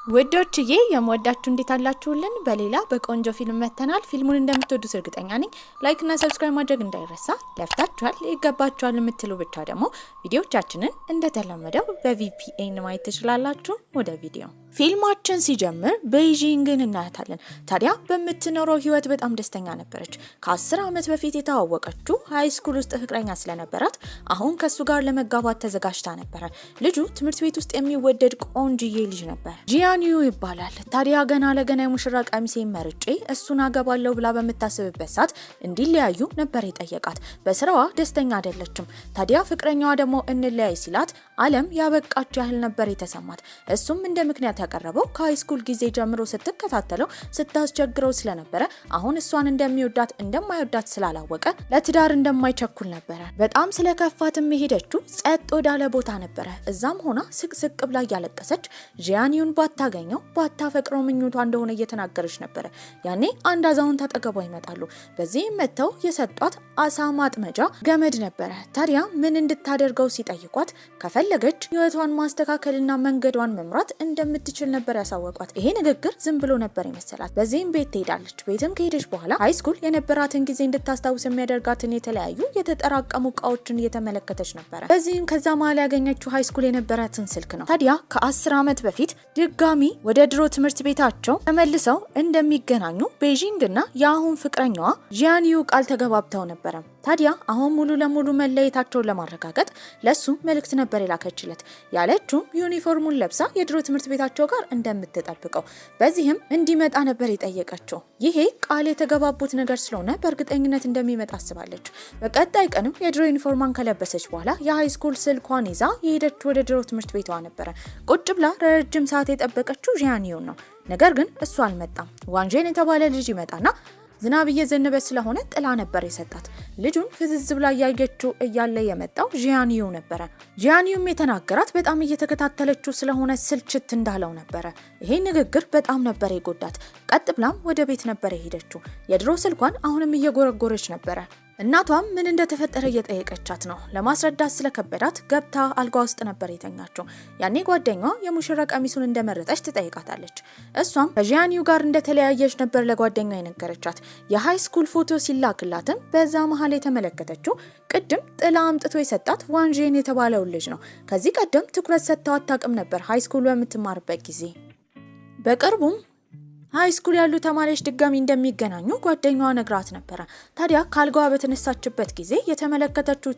ወዶችዬ የምወዳችሁ እንዴት አላችሁልን? በሌላ በቆንጆ ፊልም መተናል። ፊልሙን እንደምትወዱት እርግጠኛ ነኝ። ላይክ እና ሰብስክራይብ ማድረግ እንዳይረሳ። ለፍታችኋል ይገባችኋል የምትሉ ብቻ ደግሞ ቪዲዮቻችንን እንደተለመደው በVPN ማየት ትችላላችሁ። ወደ ቪዲዮ ፊልማችን ሲጀምር ቤጂንግን እናያታለን። ታዲያ በምትኖረው ህይወት በጣም ደስተኛ ነበረች። ከ10 ዓመት በፊት የተዋወቀችው ሃይ ስኩል ውስጥ ፍቅረኛ ስለነበራት አሁን ከሱ ጋር ለመጋባት ተዘጋጅታ ነበር። ልጁ ትምህርት ቤት ውስጥ የሚወደድ ቆንጆዬ ልጅ ነበር። ጂያንዩ ይባላል። ታዲያ ገና ለገና የሙሽራ ቀሚሴን መርጬ እሱን አገባለሁ ብላ በምታስብበት ሰዓት እንዲለያዩ ነበር የጠየቃት። በስራዋ ደስተኛ አይደለችም። ታዲያ ፍቅረኛዋ ደግሞ እንለያይ ሲላት ዓለም ያበቃች ያህል ነበር የተሰማት። እሱም እንደ ምክንያት ያቀረበው ከሃይ ስኩል ጊዜ ጀምሮ ስትከታተለው ስታስቸግረው ስለነበረ አሁን እሷን እንደሚወዳት እንደማይወዳት ስላላወቀ ለትዳር እንደማይቸኩል ነበረ። በጣም ስለከፋትም ሄደችው ጸጥ ወዳለ ቦታ ነበረ። እዛም ሆና ስቅስቅ ብላ እያለቀሰች ጂያንዩን ባታገኘው ባታፈቅረው ምኞቷ እንደሆነ እየተናገረች ነበረ። ያኔ አንድ አዛውንት አጠገቧ ይመጣሉ። በዚህም መተው የሰጧት አሳ ማጥመጃ ገመድ ነበረ። ታዲያ ምን እንድታደርገው ሲጠይቋት ከፈለገች ህይወቷን ማስተካከልና መንገዷን መምራት እንደምትችል ነበር ያሳወቋት። ይሄ ንግግር ዝም ብሎ ነበር ይመስላል። በዚህም ቤት ትሄዳለች። ቤትም ከሄደች በኋላ ሃይ ስኩል የነበራትን ጊዜ እንድታስታውስ የሚያደርጋትን የተለያዩ የተጠራቀሙ እቃዎችን እየተመለከተች ነበረ። በዚህም ከዛ መሀል ያገኘችው ሃይ ስኩል የነበራትን ስልክ ነው። ታዲያ ከ10 ዓመት በፊት ድጋሚ ወደ ድሮ ትምህርት ቤታቸው ተመልሰው እንደሚገናኙ ቤጂንግና የአሁን ፍቅረኛዋ ጂያንዩ ቃል ተገባብተው ነበረ። ታዲያ አሁን ሙሉ ለሙሉ መለየታቸውን ለማረጋገጥ ለሱ መልእክት ነበር የላከችለት። ያለችውም ዩኒፎርሙን ለብሳ የድሮ ትምህርት ቤታቸው ጋር እንደምትጠብቀው በዚህም እንዲመጣ ነበር የጠየቀችው። ይሄ ቃል የተገባቡት ነገር ስለሆነ በእርግጠኝነት እንደሚመጣ አስባለች። በቀጣይ ቀንም የድሮ ዩኒፎርማን ከለበሰች በኋላ የሃይ ስኩል ስልኳን ይዛ የሄደችው ወደ ድሮ ትምህርት ቤቷ ነበረ። ቁጭ ብላ ረጅም ሰዓት የጠበቀችው ጂያንዩን ነው። ነገር ግን እሱ አልመጣም። ዋንጄን የተባለ ልጅ ይመጣና ዝናብ እየዘነበ ስለሆነ ጥላ ነበር የሰጣት። ልጁን ፍዝዝ ብላ እያየችው እያለ የመጣው ጂያንዩ ነበረ። ጂያንዩም የተናገራት በጣም እየተከታተለችው ስለሆነ ስልችት እንዳለው ነበረ። ይሄ ንግግር በጣም ነበር የጎዳት። ቀጥ ብላም ወደ ቤት ነበር የሄደችው። የድሮ ስልኳን አሁንም እየጎረጎረች ነበረ። እናቷም ምን እንደተፈጠረ እየጠየቀቻት ነው። ለማስረዳት ስለከበዳት ገብታ አልጋ ውስጥ ነበር የተኛችው። ያኔ ጓደኛዋ የሙሽራ ቀሚሱን እንደመረጠች ትጠይቃታለች። እሷም ከጂያንዩ ጋር እንደተለያየች ነበር ለጓደኛዋ የነገረቻት። የሃይ ስኩል ፎቶ ሲላክላትም በዛ መሀል የተመለከተችው ቅድም ጥላ አምጥቶ የሰጣት ዋንጄን የተባለው ልጅ ነው። ከዚህ ቀደም ትኩረት ሰጥተው አታውቅም ነበር ሃይ ስኩል በምትማርበት ጊዜ። በቅርቡም ሃይ ስኩል ያሉ ተማሪዎች ድጋሚ እንደሚገናኙ ጓደኛዋ ነግራት ነበረ። ታዲያ ካልጋዋ በተነሳችበት ጊዜ የተመለከተችው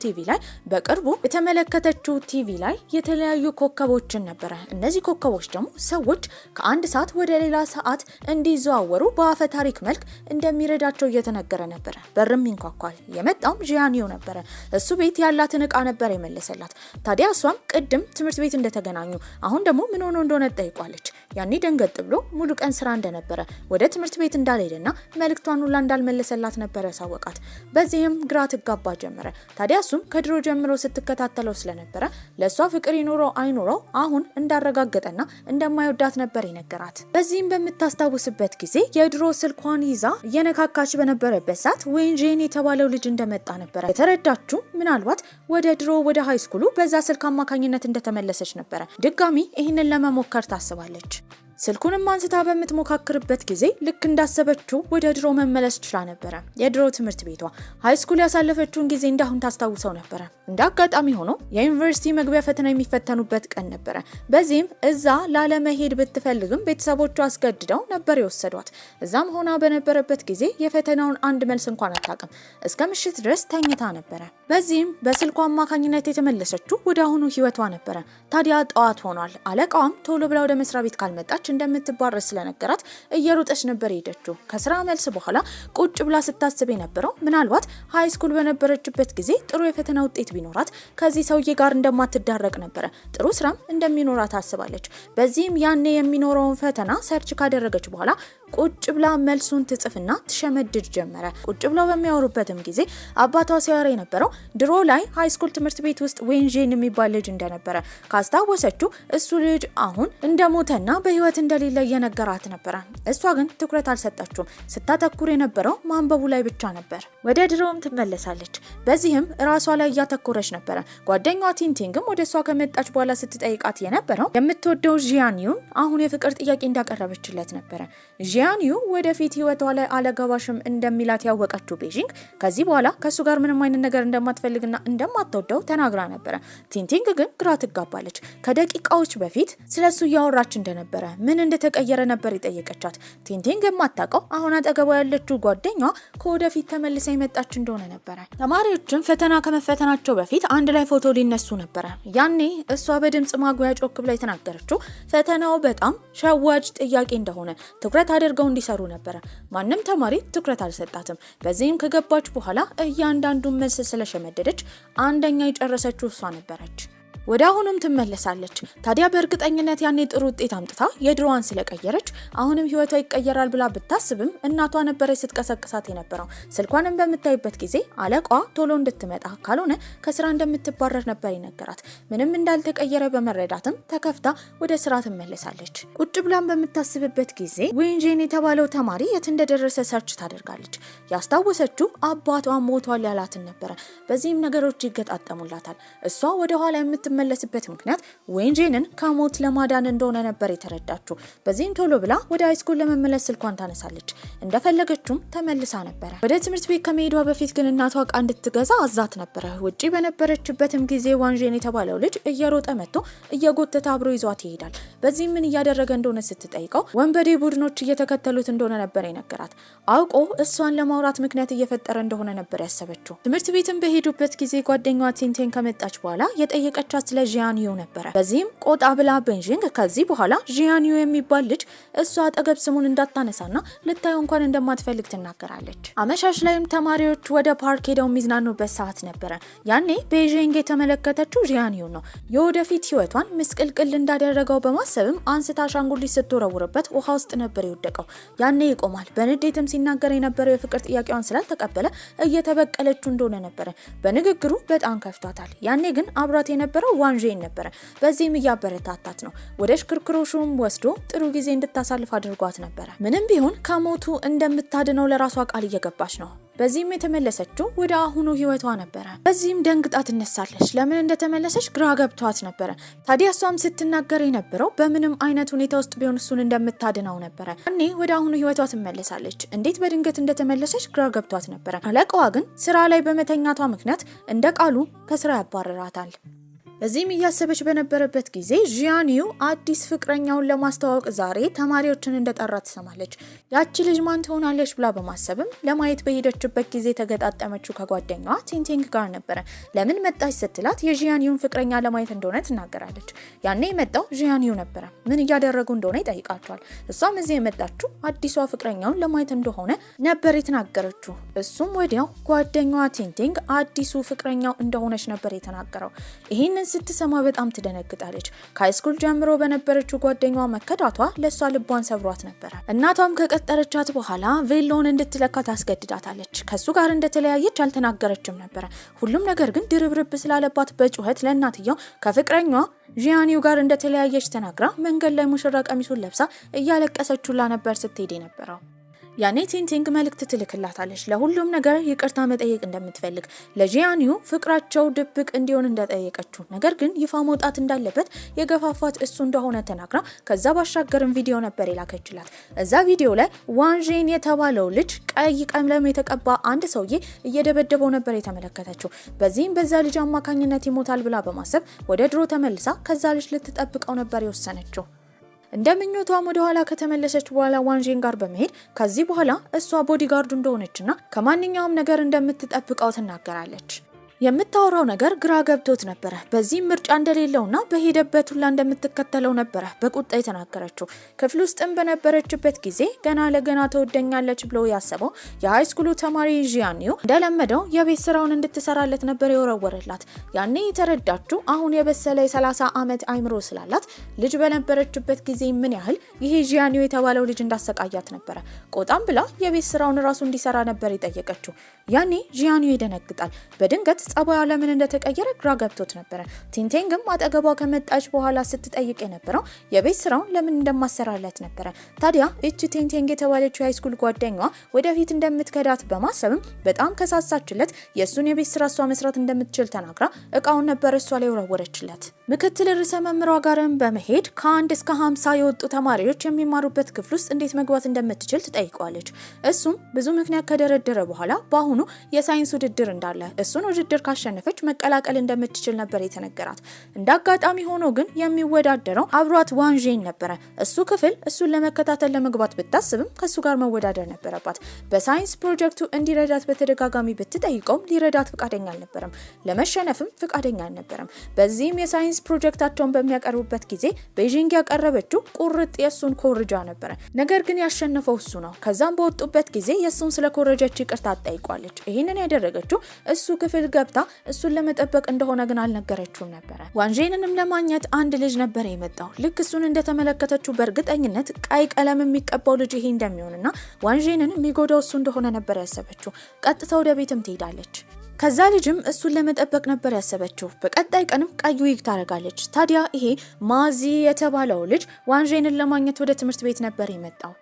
ቲቪ ላይ የተለያዩ ኮከቦችን ነበረ። እነዚህ ኮከቦች ደግሞ ሰዎች ከአንድ ሰዓት ወደ ሌላ ሰዓት እንዲዘዋወሩ በአፈ ታሪክ መልክ እንደሚረዳቸው እየተነገረ ነበረ። በርም ይንኳኳል። የመጣውም ጂያንዩ ነበረ። እሱ ቤት ያላትን እቃ ነበር የመለሰላት። ታዲያ እሷም ቅድም ትምህርት ቤት እንደተገናኙ አሁን ደግሞ ምን ሆኖ እንደሆነ ጠይቋለች። ያኔ ደንገጥ ብሎ ሙሉ ቀን ስራ እንደነበረ ወደ ትምህርት ቤት እንዳልሄደና መልእክቷን ሁላ እንዳልመለሰላት ነበር ያሳወቃት። በዚህም ግራ ትጋባ ጀመረ። ታዲያ እሱም ከድሮ ጀምሮ ስትከታተለው ስለነበረ ለሷ ፍቅር ይኖረው አይኖረው አሁን እንዳረጋገጠና እንደማይወዳት ነበር የነገራት። በዚህም በምታስታውስበት ጊዜ የድሮ ስልኳን ይዛ እየነካካች በነበረበት ሰዓት ዋንጄን የተባለው ልጅ እንደመጣ ነበር የተረዳችው። ምናልባት ወደ ሃይ ስኩሉ በዛ ስልክ አማካኝነት እንደተመለሰች ነበረ። ድጋሚ ይህንን ለመሞከር ታስባለች። ስልኩንም አንስታ በምትሞካክርበት ጊዜ ልክ እንዳሰበችው ወደ ድሮ መመለስ ችላ ነበረ። የድሮ ትምህርት ቤቷ ሃይ ስኩል ያሳለፈችውን ጊዜ እንዳሁን ታስታውሰው ነበረ። እንደ አጋጣሚ ሆኖ የዩኒቨርሲቲ መግቢያ ፈተና የሚፈተኑበት ቀን ነበረ። በዚህም እዛ ላለመሄድ ብትፈልግም ቤተሰቦቿ አስገድደው ነበር የወሰዷት። እዛም ሆና በነበረበት ጊዜ የፈተናውን አንድ መልስ እንኳን አታውቅም። እስከ ምሽት ድረስ ተኝታ ነበረ። በዚህም በስልኳ አማካኝነት የተመለሰችው ወደ አሁኑ ህይወቷ ነበረ። ታዲያ ጠዋት ሆኗል። አለቃዋም ቶሎ ብላ ወደ መስሪያ ቤት ካልመጣች እንደምትባረር ስለነገራት እየሮጠች ነበር ሄደችው። ከስራ መልስ በኋላ ቁጭ ብላ ስታስብ የነበረው ምናልባት ሃይ ስኩል በነበረችበት ጊዜ ጥሩ የፈተና ውጤት ቢኖራት ከዚህ ሰውዬ ጋር እንደማትዳረቅ ነበረ። ጥሩ ስራም እንደሚኖራት አስባለች። በዚህም ያኔ የሚኖረውን ፈተና ሰርች ካደረገች በኋላ ቁጭ ብላ መልሱን ትጽፍና ትሸመድድ ጀመረ። ቁጭ ብለው በሚያወሩበትም ጊዜ አባቷ ሲያወራ የነበረው ድሮ ላይ ሃይ ስኩል ትምህርት ቤት ውስጥ ዋንጄን የሚባል ልጅ እንደነበረ ካስታወሰችው እሱ ልጅ አሁን እንደሞተና በህይወት እንደሌለ እየነገራት ነበረ። እሷ ግን ትኩረት አልሰጠችውም። ስታተኩር የነበረው ማንበቡ ላይ ብቻ ነበር። ወደ ድሮም ትመለሳለች። በዚህም ራሷ ላይ እያተኮረች ነበር። ጓደኛዋ ቲንቲንግም ወደ እሷ ከመጣች በኋላ ስትጠይቃት የነበረው የምትወደው ጂያንዩን አሁን የፍቅር ጥያቄ እንዳቀረበችለት ነበር። ጂያንዩ ወደፊት ህይወቷ ላይ አለጋባሽም እንደሚላት ያወቀችው ቤጂንግ ከዚህ በኋላ ከሱ ጋር ምንም አይነት ነገር እንደማትፈልግና እንደማትወደው ተናግራ ነበር። ቲንቲንግ ግን ግራ ትጋባለች። ከደቂቃዎች በፊት ስለሱ እያወራች እንደነበረ ምን እንደተቀየረ ነበር የጠየቀቻት። ቲንቲንግ የማታውቀው አሁን አጠገቧ ያለችው ጓደኛዋ ከወደፊት ተመልሳ የመጣች እንደሆነ ነበር። ተማሪዎችም ፈተና ከመፈተናቸው በፊት አንድ ላይ ፎቶ ሊነሱ ነበር። ያኔ እሷ በድምጽ ማጉያ ጮክ ብላ የተናገረችው ፈተናው በጣም ሸዋጅ ጥያቄ እንደሆነ ትኩረት አድርገው እንዲሰሩ ነበር። ማንም ተማሪ ትኩረት አልሰጣትም። በዚህም ከገባች በኋላ እያንዳንዱን መልስ ስለሸመደደች አንደኛ የጨረሰችው እሷ ነበረች። ወደ አሁንም ትመለሳለች። ታዲያ በእርግጠኝነት ያኔ ጥሩ ውጤት አምጥታ የድሮዋን ስለቀየረች አሁንም ህይወቷ ይቀየራል ብላ ብታስብም እናቷ ነበረች ስትቀሰቅሳት የነበረው። ስልኳንም በምታይበት ጊዜ አለቃዋ ቶሎ እንድትመጣ ካልሆነ ከስራ እንደምትባረር ነበር ይነገራት። ምንም እንዳልተቀየረ በመረዳትም ተከፍታ ወደ ስራ ትመለሳለች። ቁጭ ብላም በምታስብበት ጊዜ ዌንጄን የተባለው ተማሪ የት እንደደረሰ ሰርች ታደርጋለች። ያስታወሰችው አባቷ ሞቷል ያላትን ነበረ። በዚህም ነገሮች ይገጣጠሙላታል። እሷ ወደ ኋላ መለስበት ምክንያት ዌንጄንን ከሞት ለማዳን እንደሆነ ነበር የተረዳችው። በዚህም ቶሎ ብላ ወደ ሃይስኩል ለመመለስ ስልኳን ታነሳለች። እንደፈለገችውም ተመልሳ ነበር። ወደ ትምህርት ቤት ከመሄዷ በፊት ግን እናቷ ዕቃ እንድትገዛ አዛት ነበር። ውጪ በነበረችበትም ጊዜ ዋንጄን የተባለው ልጅ እየሮጠ መጥቶ እየጎተተ አብሮ ይዟት ይሄዳል። በዚህም ምን እያደረገ እንደሆነ ስትጠይቀው ወንበዴ ቡድኖች እየተከተሉት እንደሆነ ነበር የነገራት። አውቆ እሷን ለማውራት ምክንያት እየፈጠረ እንደሆነ ነበር ያሰበችው። ትምህርት ቤትም በሄዱበት ጊዜ ጓደኛዋ ቲንቲን ከመጣች በኋላ የጠየቀቻት ስለ ጂያንዩ ነበር። በዚህም ቆጣ ብላ ቤጂንግ ከዚህ በኋላ ጂያንዩ የሚባል ልጅ እሷ አጠገብ ስሙን እንዳታነሳና ልታየው እንኳን እንደማትፈልግ ትናገራለች። አመሻሽ ላይም ተማሪዎች ወደ ፓርክ ሄደው የሚዝናኑበት ሰዓት ነበረ። ያኔ ቤጂንግ የተመለከተችው ጂያንዩ ነው። የወደፊት ህይወቷን ምስቅልቅል እንዳደረገው በማሰብም አንስታ አሻንጉሊት ስትወረውርበት ውሃ ውስጥ ነበር የወደቀው። ያኔ ይቆማል። በንዴትም ሲናገር የነበረው የፍቅር ጥያቄዋን ስላልተቀበለ እየተበቀለችው እንደሆነ ነበረ። በንግግሩ በጣም ከፍቷታል። ያኔ ግን አብሯት የነበረው ዋንጄን ነበር። በዚህም እያበረታታት ነው። ወደ ሽክርክሮሹም ወስዶ ጥሩ ጊዜ እንድታሳልፍ አድርጓት ነበር። ምንም ቢሆን ከሞቱ እንደምታድነው ለራሷ ቃል እየገባች ነው። በዚህም የተመለሰችው ወደ አሁኑ ህይወቷ ነበር። በዚህም ደንግጣ ትነሳለች። ለምን እንደተመለሰች ግራ ገብቷት ነበር። ታዲያ እሷም ስትናገር የነበረው በምንም አይነት ሁኔታ ውስጥ ቢሆን እሱን እንደምታድነው ነበር። ያኔ ወደ አሁኑ ህይወቷ ትመለሳለች። እንዴት በድንገት እንደተመለሰች ግራ ገብቷት ነበር። አለቃዋ ግን ስራ ላይ በመተኛቷ ምክንያት እንደ ቃሉ ከስራ ያባረራታል። በዚህም እያሰበች በነበረበት ጊዜ ጂያንዩ አዲስ ፍቅረኛውን ለማስተዋወቅ ዛሬ ተማሪዎችን እንደጠራ ትሰማለች። ያቺ ልጅ ማን ትሆናለች ብላ በማሰብም ለማየት በሄደችበት ጊዜ ተገጣጠመችው ከጓደኛዋ ቲንቲንግ ጋር ነበረ። ለምን መጣች ስትላት የጂያንዩን ፍቅረኛ ለማየት እንደሆነ ትናገራለች። ያኔ የመጣው ጂያንዩ ነበረ። ምን እያደረጉ እንደሆነ ይጠይቃቸዋል። እሷም እዚህ የመጣችው አዲሷ ፍቅረኛውን ለማየት እንደሆነ ነበር የተናገረችው። እሱም ወዲያው ጓደኛዋ ቲንቲንግ አዲሱ ፍቅረኛው እንደሆነች ነበር የተናገረው። ይህንን ስትሰማ በጣም ትደነግጣለች። ከሃይስኩል ጀምሮ በነበረችው ጓደኛዋ መከዳቷ ለሷ ልቧን ሰብሯት ነበር። እናቷም ከቀጠረቻት በኋላ ቬሎን እንድትለካ ታስገድዳታለች። ከሱ ጋር እንደተለያየች አልተናገረችም ነበር። ሁሉም ነገር ግን ድርብርብ ስላለባት በጩኸት ለእናትየው ከፍቅረኛዋ ጂያንዩ ጋር እንደተለያየች ተናግራ መንገድ ላይ ሙሽራ ቀሚሱን ለብሳ እያለቀሰችላ ነበር ስትሄድ የነበረው። ያኔ ቲንቲንግ መልእክት ትልክላታለች። ለሁሉም ነገር ይቅርታ መጠየቅ እንደምትፈልግ፣ ለጂያንዩ ፍቅራቸው ድብቅ እንዲሆን እንደጠየቀችው፣ ነገር ግን ይፋ መውጣት እንዳለበት የገፋፋት እሱ እንደሆነ ተናግራ ከዛ ባሻገርም ቪዲዮ ነበር የላከችላት። እዛ ቪዲዮ ላይ ዋንጄን የተባለው ልጅ ቀይ ቀለም የተቀባ አንድ ሰውዬ እየደበደበው ነበር የተመለከተችው። በዚህም በዛ ልጅ አማካኝነት ይሞታል ብላ በማሰብ ወደ ድሮ ተመልሳ ከዛ ልጅ ልትጠብቀው ነበር የወሰነችው። እንደምኞቷም ወደ ኋላ ከተመለሰች በኋላ ዋንጄን ጋር በመሄድ ከዚህ በኋላ እሷ ቦዲጋርዱ እንደሆነችና ከማንኛውም ነገር እንደምትጠብቀው ትናገራለች። የምታወራው ነገር ግራ ገብቶት ነበረ። በዚህም ምርጫ እንደሌለውና በሄደበት ሁላ እንደምትከተለው ነበረ በቁጣ የተናገረችው። ክፍል ውስጥም በነበረችበት ጊዜ ገና ለገና ተወደኛለች ብሎ ያሰበው የሃይስኩሉ ተማሪ ጂያንዩ እንደለመደው የቤት ስራውን እንድትሰራለት ነበር የወረወረላት። ያኔ የተረዳችው አሁን የበሰለ የ30 ዓመት አይምሮ ስላላት ልጅ በነበረችበት ጊዜ ምን ያህል ይሄ ጂያንዩ የተባለው ልጅ እንዳሰቃያት ነበረ። ቆጣም ብላ የቤት ስራውን ራሱ እንዲሰራ ነበር የጠየቀችው። ያኔ ጂያንዩ ይደነግጣል። በድንገት ጸባዩ ለምን እንደተቀየረ ግራ ገብቶት ነበር። ቲንቲንግም አጠገቧ ከመጣች በኋላ ስትጠይቅ የነበረው የቤት ስራውን ለምን እንደማሰራለት ነበር። ታዲያ እቺ ቲንቲንግ የተባለችው ሃይስኩል ጓደኛዋ ወደፊት እንደምትከዳት በማሰብም በጣም ከሳሳችለት የሱን የቤት ስራ እሷ መስራት እንደምትችል ተናግራ እቃውን ነበር እሷ ላይ ወረወረችለት። ምክትል ርዕሰ መምህሯ ጋርም በመሄድ ከ1 እስከ 50 የወጡ ተማሪዎች የሚማሩበት ክፍል ውስጥ እንዴት መግባት እንደምትችል ትጠይቀዋለች። እሱም ብዙ ምክንያት ከደረደረ በኋላ በአሁኑ የሳይንስ ውድድር እንዳለ እሱን ውድድር ካሸነፈች መቀላቀል እንደምትችል ነበር የተነገራት። እንዳጋጣሚ ሆኖ ግን የሚወዳደረው አብሯት ዋንጄን ነበረ። እሱ ክፍል እሱን ለመከታተል ለመግባት ብታስብም ከሱ ጋር መወዳደር ነበረባት። በሳይንስ ፕሮጀክቱ እንዲረዳት በተደጋጋሚ ብትጠይቀውም ሊረዳት ፍቃደኛ አልነበረም። ለመሸነፍም ፍቃደኛ አልነበረም። በዚህም የሳይንስ ፕሮጀክታቸውን በሚያቀርቡበት ጊዜ ቤጂንግ ያቀረበችው ቁርጥ የሱን ኮርጃ ነበር። ነገር ግን ያሸነፈው እሱ ነው። ከዛም በወጡበት ጊዜ የሱን ስለ ኮረጃች ይቅርታ ጠይቋለች። ይሄንን ያደረገችው እሱ ክፍል ገብታ እሱን ለመጠበቅ እንደሆነ ግን አልነገረችውም ነበር። ዋንጄንንም ለማግኘት አንድ ልጅ ነበር የመጣው። ልክ እሱን እንደተመለከተችው በእርግጠኝነት ቀይ ቀለም የሚቀባው ልጅ ይሄ እንደሚሆንና ዋንጄንን የሚጎዳው እሱ እንደሆነ ነበር ያሰበችው። ቀጥታ ወደ ቤትም ትሄዳለች። ከዛ ልጅም እሱን ለመጠበቅ ነበር ያሰበችው። በቀጣይ ቀንም ቀይ ዊግ ታረጋለች። ታዲያ ይሄ ማዚ የተባለው ልጅ ዋንጄንን ለማግኘት ወደ ትምህርት ቤት ነበር የመጣው።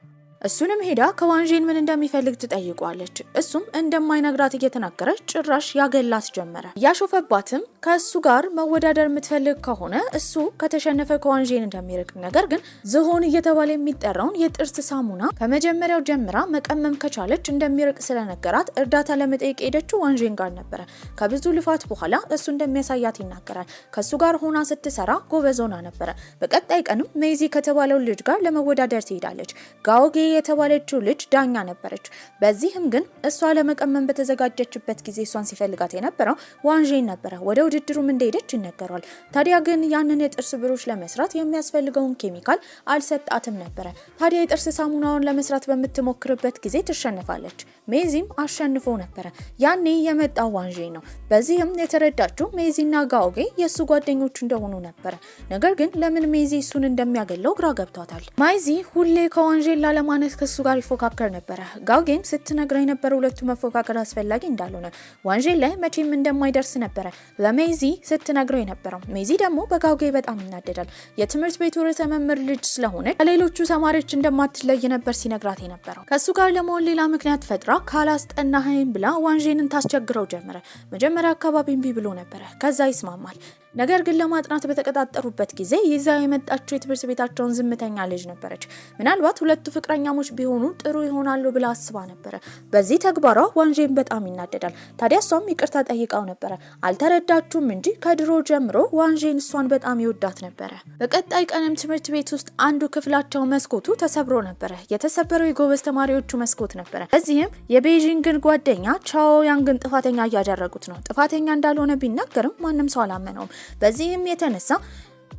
እሱንም ሄዳ ከዋንጄን ምን እንደሚፈልግ ትጠይቋለች። እሱም እንደማይነግራት እየተናገረች ጭራሽ ያገላት ጀመረ። ያሾፈባትም ከእሱ ጋር መወዳደር የምትፈልግ ከሆነ እሱ ከተሸነፈ ከዋንጄን እንደሚርቅ፣ ነገር ግን ዝሆን እየተባለ የሚጠራውን የጥርስ ሳሙና ከመጀመሪያው ጀምራ መቀመም ከቻለች እንደሚርቅ ስለነገራት እርዳታ ለመጠየቅ ሄደችው ዋንጄን ጋር ነበረ። ከብዙ ልፋት በኋላ እሱ እንደሚያሳያት ይናገራል። ከሱ ጋር ሆና ስትሰራ ጎበዝ ሆና ነበረ። በቀጣይ ቀንም ሜዚ ከተባለው ልጅ ጋር ለመወዳደር ትሄዳለች። ጋኦጌ የተባለችው ልጅ ዳኛ ነበረች። በዚህም ግን እሷ ለመቀመም በተዘጋጀችበት ጊዜ እሷን ሲፈልጋት የነበረው ዋንጄን ነበረ። ወደ ውድድሩም እንደሄደች ይነገራል። ታዲያ ግን ያንን የጥርስ ብሩሽ ለመስራት የሚያስፈልገውን ኬሚካል አልሰጣትም ነበረ። ታዲያ የጥርስ ሳሙናውን ለመስራት በምትሞክርበት ጊዜ ትሸነፋለች። ሜዚም አሸንፎ ነበረ። ያኔ የመጣው ዋንጄን ነው። በዚህም የተረዳችው ሜዚና ጋኦጌ የእሱ ጓደኞች እንደሆኑ ነበረ። ነገር ግን ለምን ሜዚ እሱን እንደሚያገለው ግራ ገብቷታል። ማይዚ ሁሌ ከዋንጄን ላለማነስ ከሱ ጋር ይፎካከር ነበረ። ጋኦጌም ስትነግረው የነበረ ሁለቱ መፎካከር አስፈላጊ እንዳልሆነ ዋንጄን ላይ መቼም እንደማይደርስ ነበረ ለሜዚ ስትነግረው የነበረው። ሜዚ ደግሞ በጋኦጌ በጣም ይናደዳል። የትምህርት ቤቱ ርዕሰ መምህር ልጅ ስለሆነ ከሌሎቹ ተማሪዎች እንደማትለይ ነበር ሲነግራት የነበረው። ከሱ ጋር ለመሆን ሌላ ምክንያት ፈጥራ ካላስጠናኸኝ ብላ ዋንጄንን ታስቸግረው ጀመረ። መጀመሪያ አካባቢ እምቢ ብሎ ነበረ። ከዛ ይስማማል። ነገር ግን ለማጥናት በተቀጣጠሩበት ጊዜ ይዛ የመጣችው የትምህርት ቤታቸውን ዝምተኛ ልጅ ነበረች። ምናልባት ሁለቱ ፍቅረኛሞች ቢሆኑ ጥሩ ይሆናሉ ብላ አስባ ነበረ። በዚህ ተግባሯ ዋንጄን በጣም ይናደዳል። ታዲያ እሷም ይቅርታ ጠይቃው ነበረ። አልተረዳችሁም እንጂ ከድሮ ጀምሮ ዋንጄን እሷን በጣም ይወዳት ነበረ። በቀጣይ ቀንም ትምህርት ቤት ውስጥ አንዱ ክፍላቸው መስኮቱ ተሰብሮ ነበረ። የተሰበረው የጎበዝ ተማሪዎቹ መስኮት ነበረ። እዚህም የቤጂንግን ጓደኛ ቻኦ ያንግን ጥፋተኛ እያደረጉት ነው። ጥፋተኛ እንዳልሆነ ቢናገርም ማንም ሰው አላመነውም። በዚህም የተነሳ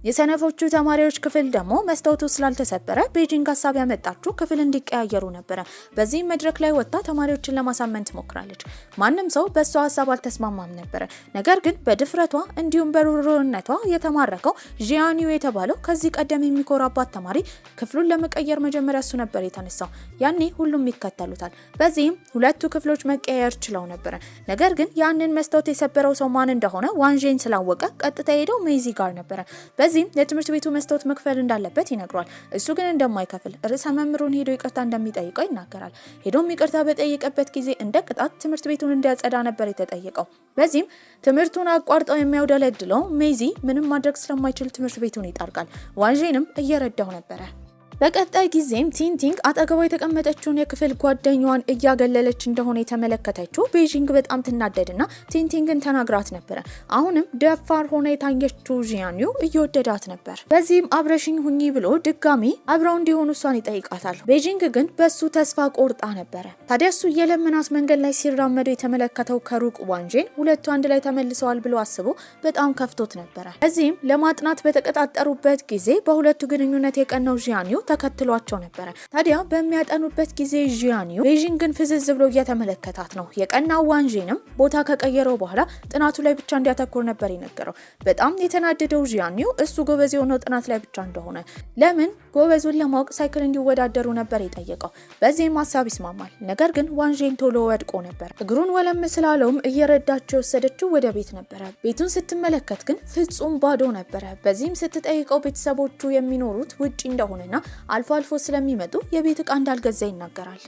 የሰነፎቹ ተማሪዎች ክፍል ደግሞ መስታወቱ ስላልተሰበረ ቤጂንግ ሀሳብ ያመጣችው ክፍል እንዲቀያየሩ ነበረ። በዚህም መድረክ ላይ ወጣ ተማሪዎችን ለማሳመን ትሞክራለች። ማንም ሰው በሷ ሀሳብ አልተስማማም ነበረ። ነገር ግን በድፍረቷ እንዲሁም በሩሩነቷ የተማረከው ጂያኒው የተባለው ከዚህ ቀደም የሚኮራባት ተማሪ ክፍሉን ለመቀየር መጀመሪያ እሱ ነበር የተነሳው። ያኔ ሁሉም ይከተሉታል። በዚህም ሁለቱ ክፍሎች መቀየር ችለው ነበረ። ነገር ግን ያንን መስታወት የሰበረው ሰው ማን እንደሆነ ዋንጄን ስላወቀ ቀጥታ ሄደው ሜዚ ጋር ነበረ። በዚህም የትምህርት ቤቱ መስታወት መክፈል እንዳለበት ይነግሯል። እሱ ግን እንደማይከፍል ርዕሰ መምህሩን ሄዶ ይቅርታ እንደሚጠይቀው ይናገራል። ሄዶም ይቅርታ በጠየቀበት ጊዜ እንደ ቅጣት ትምህርት ቤቱን እንዲያጸዳ ነበር የተጠየቀው። በዚህም ትምህርቱን አቋርጠው የሚያውደለድለው ሜዚ ምንም ማድረግ ስለማይችል ትምህርት ቤቱን ይጣርቃል። ዋንጄንም እየረዳው ነበረ። በቀጣይ ጊዜም ቲንቲንግ አጠገቧ የተቀመጠችውን የክፍል ጓደኛዋን እያገለለች እንደሆነ የተመለከተችው ቤጂንግ በጣም ትናደድና ቲንቲንግን ተናግራት ነበረ። አሁንም ደፋር ሆነ የታየችው ጂያኒው እየወደዳት ነበር። በዚህም አብረሽኝ ሁኚ ብሎ ድጋሚ አብረው እንዲሆኑ እሷን ይጠይቃታል። ቤጂንግ ግን በሱ ተስፋ ቆርጣ ነበረ። ታዲያ እሱ የለመናት መንገድ ላይ ሲራመዱ የተመለከተው ከሩቅ ዋንጄን ሁለቱ አንድ ላይ ተመልሰዋል ብሎ አስቦ በጣም ከፍቶት ነበረ። እዚህም ለማጥናት በተቀጣጠሩበት ጊዜ በሁለቱ ግንኙነት የቀነው ጂያኒው ተከትሏቸው ነበር። ታዲያ በሚያጠኑበት ጊዜ ጂያኒዩ ቤጂንግን ፍዝዝ ብሎ እየተመለከታት ነው። የቀናው ዋንጂንም ቦታ ከቀየረው በኋላ ጥናቱ ላይ ብቻ እንዲያተኩር ነበር የነገረው። በጣም የተናደደው ጂያኒዩ እሱ ጎበዝ የሆነው ጥናት ላይ ብቻ እንደሆነ ለምን ጎበዙን ለማወቅ ሳይክል እንዲወዳደሩ ነበር የጠየቀው። በዚህም ሀሳብ ይስማማል። ነገር ግን ዋንጂን ቶሎ ወድቆ ነበር። እግሩን ወለም ስላለውም እየረዳቸው ወሰደችው ወደ ቤት ነበረ። ቤቱን ስትመለከት ግን ፍጹም ባዶ ነበረ። በዚህም ስትጠይቀው ቤተሰቦቹ የሚኖሩት ውጪ እንደሆነና አልፎ አልፎ ስለሚመጡ የቤት ዕቃ እንዳልገዛ ይናገራል።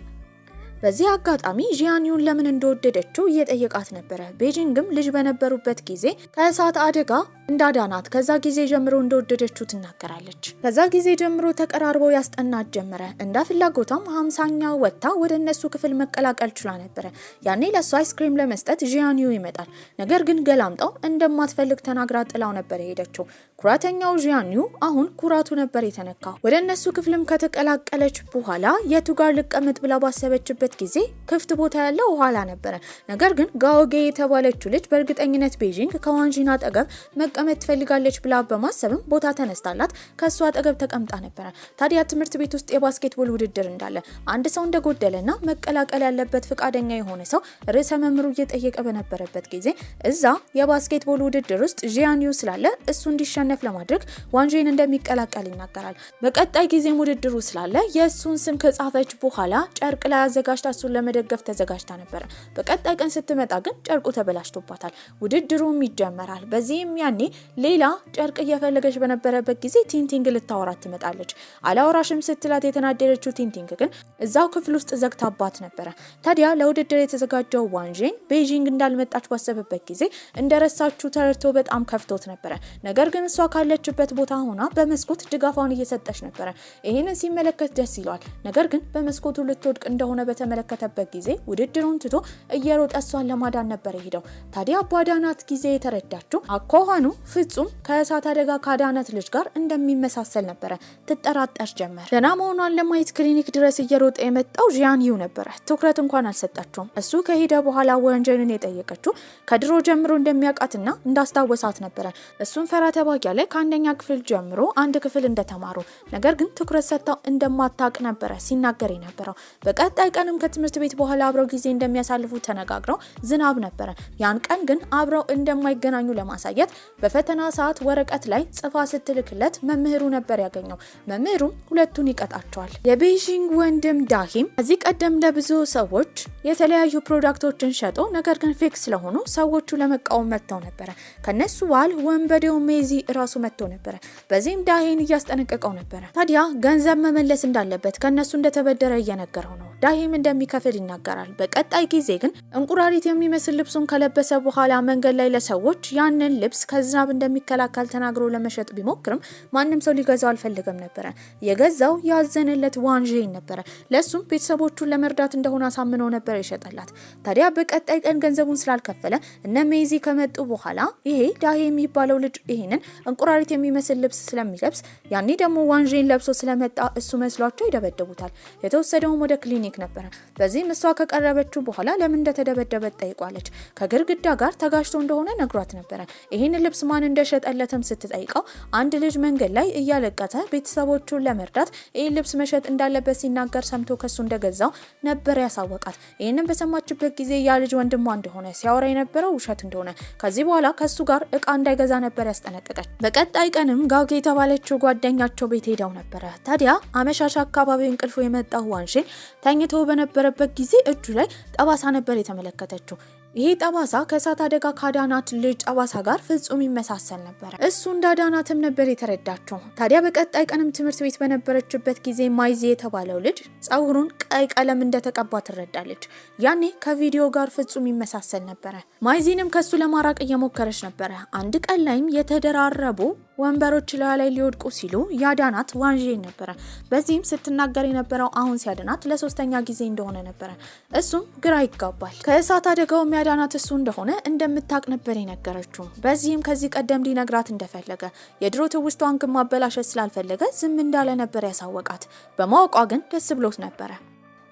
በዚህ አጋጣሚ ጂያኒዩን ለምን እንደወደደችው እየጠየቃት ነበረ። ቤጂንግም ልጅ በነበሩበት ጊዜ ከእሳት አደጋ እንዳዳናት ከዛ ጊዜ ጀምሮ እንደወደደችው ትናገራለች። ከዛ ጊዜ ጀምሮ ተቀራርበው ያስጠናት ጀመረ። እንደ ፍላጎቷም 50ኛ ወጥታ ወደ እነሱ ክፍል መቀላቀል ችላ ነበረ። ያኔ ለሷ አይስክሪም ለመስጠት ጂያኒዩ ይመጣል። ነገር ግን ገላምጣው እንደማትፈልግ ተናግራ ጥላው ነበር የሄደችው። ኩራተኛው ጂያኒዩ አሁን ኩራቱ ነበር የተነካው። ወደ እነሱ ክፍልም ከተቀላቀለች በኋላ የቱ ጋር ልቀመጥ ብላ ባሰበችበት ጊዜ ክፍት ቦታ ያለው ኋላ ነበረ። ነገር ግን ጋኦጌ የተባለችው ልጅ በእርግጠኝነት ቤጂንግ ከዋንጂን አጠገብ መቀመጥ ትፈልጋለች ብላ በማሰብም ቦታ ተነስታላት ከሷ አጠገብ ተቀምጣ ነበረ። ታዲያ ትምህርት ቤት ውስጥ የባስኬትቦል ውድድር እንዳለ አንድ ሰው እንደጎደለና መቀላቀል ያለበት ፈቃደኛ የሆነ ሰው ርዕሰ መምህሩ እየጠየቀ በነበረበት ጊዜ እዛ የባስኬትቦል ውድድር ውስጥ ጂያኒዩ ስላለ እሱ እንዲሸነፍ ለማድረግ ዋንጂን እንደሚቀላቀል ይናገራል። በቀጣይ ጊዜም ውድድሩ ስላለ የእሱን ስም ከጻፈች በኋላ ጨርቅ ላይ አዘጋጅታ እሱን ለመደገፍ ተዘጋጅታ ነበር። በቀጣይ ቀን ስትመጣ ግን ጨርቁ ተበላሽቶባታል። ውድድሩም ይጀመራል። በዚህም ያኔ ሌላ ጨርቅ እየፈለገች በነበረበት ጊዜ ቲንቲንግ ልታወራት ትመጣለች። አላወራሽም ስትላት የተናደደችው ቲንቲንግ ግን እዛው ክፍል ውስጥ ዘግታባት ነበረ። ታዲያ ለውድድር የተዘጋጀው ዋንጂን ቤጂንግ እንዳልመጣች ባሰበበት ጊዜ እንደረሳችሁ ተረድቶ በጣም ከፍቶት ነበረ። ነገር ግን እሷ ካለችበት ቦታ ሆና በመስኮት ድጋፏን እየሰጠች ነበረ። ይህንን ሲመለከት ደስ ይለዋል። ነገር ግን በመስኮቱ ልትወድቅ እንደሆነ በተመለከተበት ጊዜ ውድድሩን ትቶ እየሮጠ እሷን ለማዳን ነበር የሄደው። ታዲያ ባዳናት ጊዜ የተረዳችው አኳኋኑ ፍጹም ከእሳት አደጋ ካዳናት ልጅ ጋር እንደሚመሳሰል ነበረ። ትጠራጠር ጀመር። ደህና መሆኗን ለማየት ክሊኒክ ድረስ እየሮጠ የመጣው ጂያኒዩ ነበረ። ትኩረት እንኳን አልሰጣቸውም። እሱ ከሄደ በኋላ ዋንጂንን የጠየቀችው ከድሮ ጀምሮ እንደሚያውቃትና እንዳስታወሳት ነበረ። እሱን ፈራ ተባቂ ያለ ከአንደኛ ክፍል ጀምሮ አንድ ክፍል እንደተማሩ ነገር ግን ትኩረት ሰጥታው እንደማታውቅ ነበረ ሲናገር የነበረው። በቀጣይ ቀንም ከትምህርት ቤት በኋላ አብረው ጊዜ እንደሚያሳልፉ ተነጋግረው ዝናብ ነበረ። ያን ቀን ግን አብረው እንደማይገናኙ ለማሳየት በፈተና ሰዓት ወረቀት ላይ ጽፋ ስትልክለት መምህሩ ነበር ያገኘው። መምህሩም ሁለቱን ይቀጣቸዋል። የቤጂንግ ወንድም ዳሂም ከዚህ ቀደም ለብዙ ሰዎች የተለያዩ ፕሮዳክቶችን ሸጦ ነገር ግን ፌክ ስለሆኑ ሰዎቹ ለመቃወም መጥተው ነበረ። ከነሱ በኋላ ወንበዴው ሜዚ ራሱ መጥቶ ነበረ። በዚህም ዳሂን እያስጠነቀቀው ነበረ። ታዲያ ገንዘብ መመለስ እንዳለበት ከነሱ እንደተበደረ እየነገረው ነው። ዳሂም እንደሚከፍል ይናገራል። በቀጣይ ጊዜ ግን እንቁራሪት የሚመስል ልብሱን ከለበሰ በኋላ መንገድ ላይ ለሰዎች ያንን ልብስ ከዝናብ እንደሚከላከል ተናግሮ ለመሸጥ ቢሞክርም ማንም ሰው ሊገዛው አልፈልገም ነበረ። የገዛው ያዘነለት ዋንጂን ነበረ። ለሱም ቤተሰቦቹን ለመርዳት እንደሆነ አሳምነው ነበር ይሸጠላት። ታዲያ በቀጣይ ቀን ገንዘቡን ስላልከፈለ እነ ሜዚ ከመጡ በኋላ ይሄ ዳሂ የሚባለው ልጅ ይሄንን እንቁራሪት የሚመስል ልብስ ስለሚለብስ ያኔ ደግሞ ዋንጂን ለብሶ ስለመጣ እሱ መስሏቸው ይደበደቡታል። የተወሰደውም ወደ ክሊኒክ ነበረ። በዚህም እሷ ከቀረበችው በኋላ ለምን እንደተደበደበ ጠይቋለች። ከግድግዳ ጋር ተጋጭቶ እንደሆነ ነግሯት ነበረ። ይህን ልብስ ማን እንደሸጠለትም ስትጠይቀው አንድ ልጅ መንገድ ላይ እያለቀተ ቤተሰቦቹን ለመርዳት ይህን ልብስ መሸጥ እንዳለበት ሲናገር ሰምቶ ከሱ እንደገዛው ነበር ያሳወቃት። ይህንን በሰማችበት ጊዜ ያ ልጅ ወንድሟ እንደሆነ ሲያወራ የነበረው ውሸት እንደሆነ ከዚህ በኋላ ከሱ ጋር እቃ እንዳይገዛ ነበር ያስጠነቀቀች። በቀጣይ ቀንም ጋውጌ የተባለችው ጓደኛቸው ቤት ሄደው ነበረ። ታዲያ አመሻሽ አካባቢ እንቅልፉ የመጣው ዋንጂን ተኝቶ በነበረበት ጊዜ እጁ ላይ ጠባሳ ነበር የተመለከተችው። ይሄ ጠባሳ ከእሳት አደጋ ካዳናት ልጅ ጠባሳ ጋር ፍጹም ይመሳሰል ነበር። እሱ እንዳዳናትም ነበር የተረዳችው። ታዲያ በቀጣይ ቀንም ትምህርት ቤት በነበረችበት ጊዜ ማይዚ የተባለው ልጅ ጸጉሩን ቀይ ቀለም እንደተቀባ ትረዳለች። ያኔ ከቪዲዮ ጋር ፍጹም ይመሳሰል ነበረ። ማይዚንም ከሱ ለማራቅ እየሞከረች ነበረ። አንድ ቀን ላይም የተደራረቡ ወንበሮች ላይ ሊወድቁ ሲሉ ያዳናት ዋንጂን ነበረ። በዚህም ስትናገር የነበረው አሁን ሲያዳናት ለሶስተኛ ጊዜ እንደሆነ ነበረ። እሱም ግራ ይጋባል። ከእሳት አደጋው ያዳናት እሱ እንደሆነ እንደምታቅ ነበር የነገረችው። በዚህም ከዚህ ቀደም ሊነግራት እንደፈለገ የድሮ ትውስቷን ማበላሸት ስላልፈለገ ዝም እንዳለ ነበር ያሳወቃት። በማወቋ ግን ደስ ብሎት ነበረ።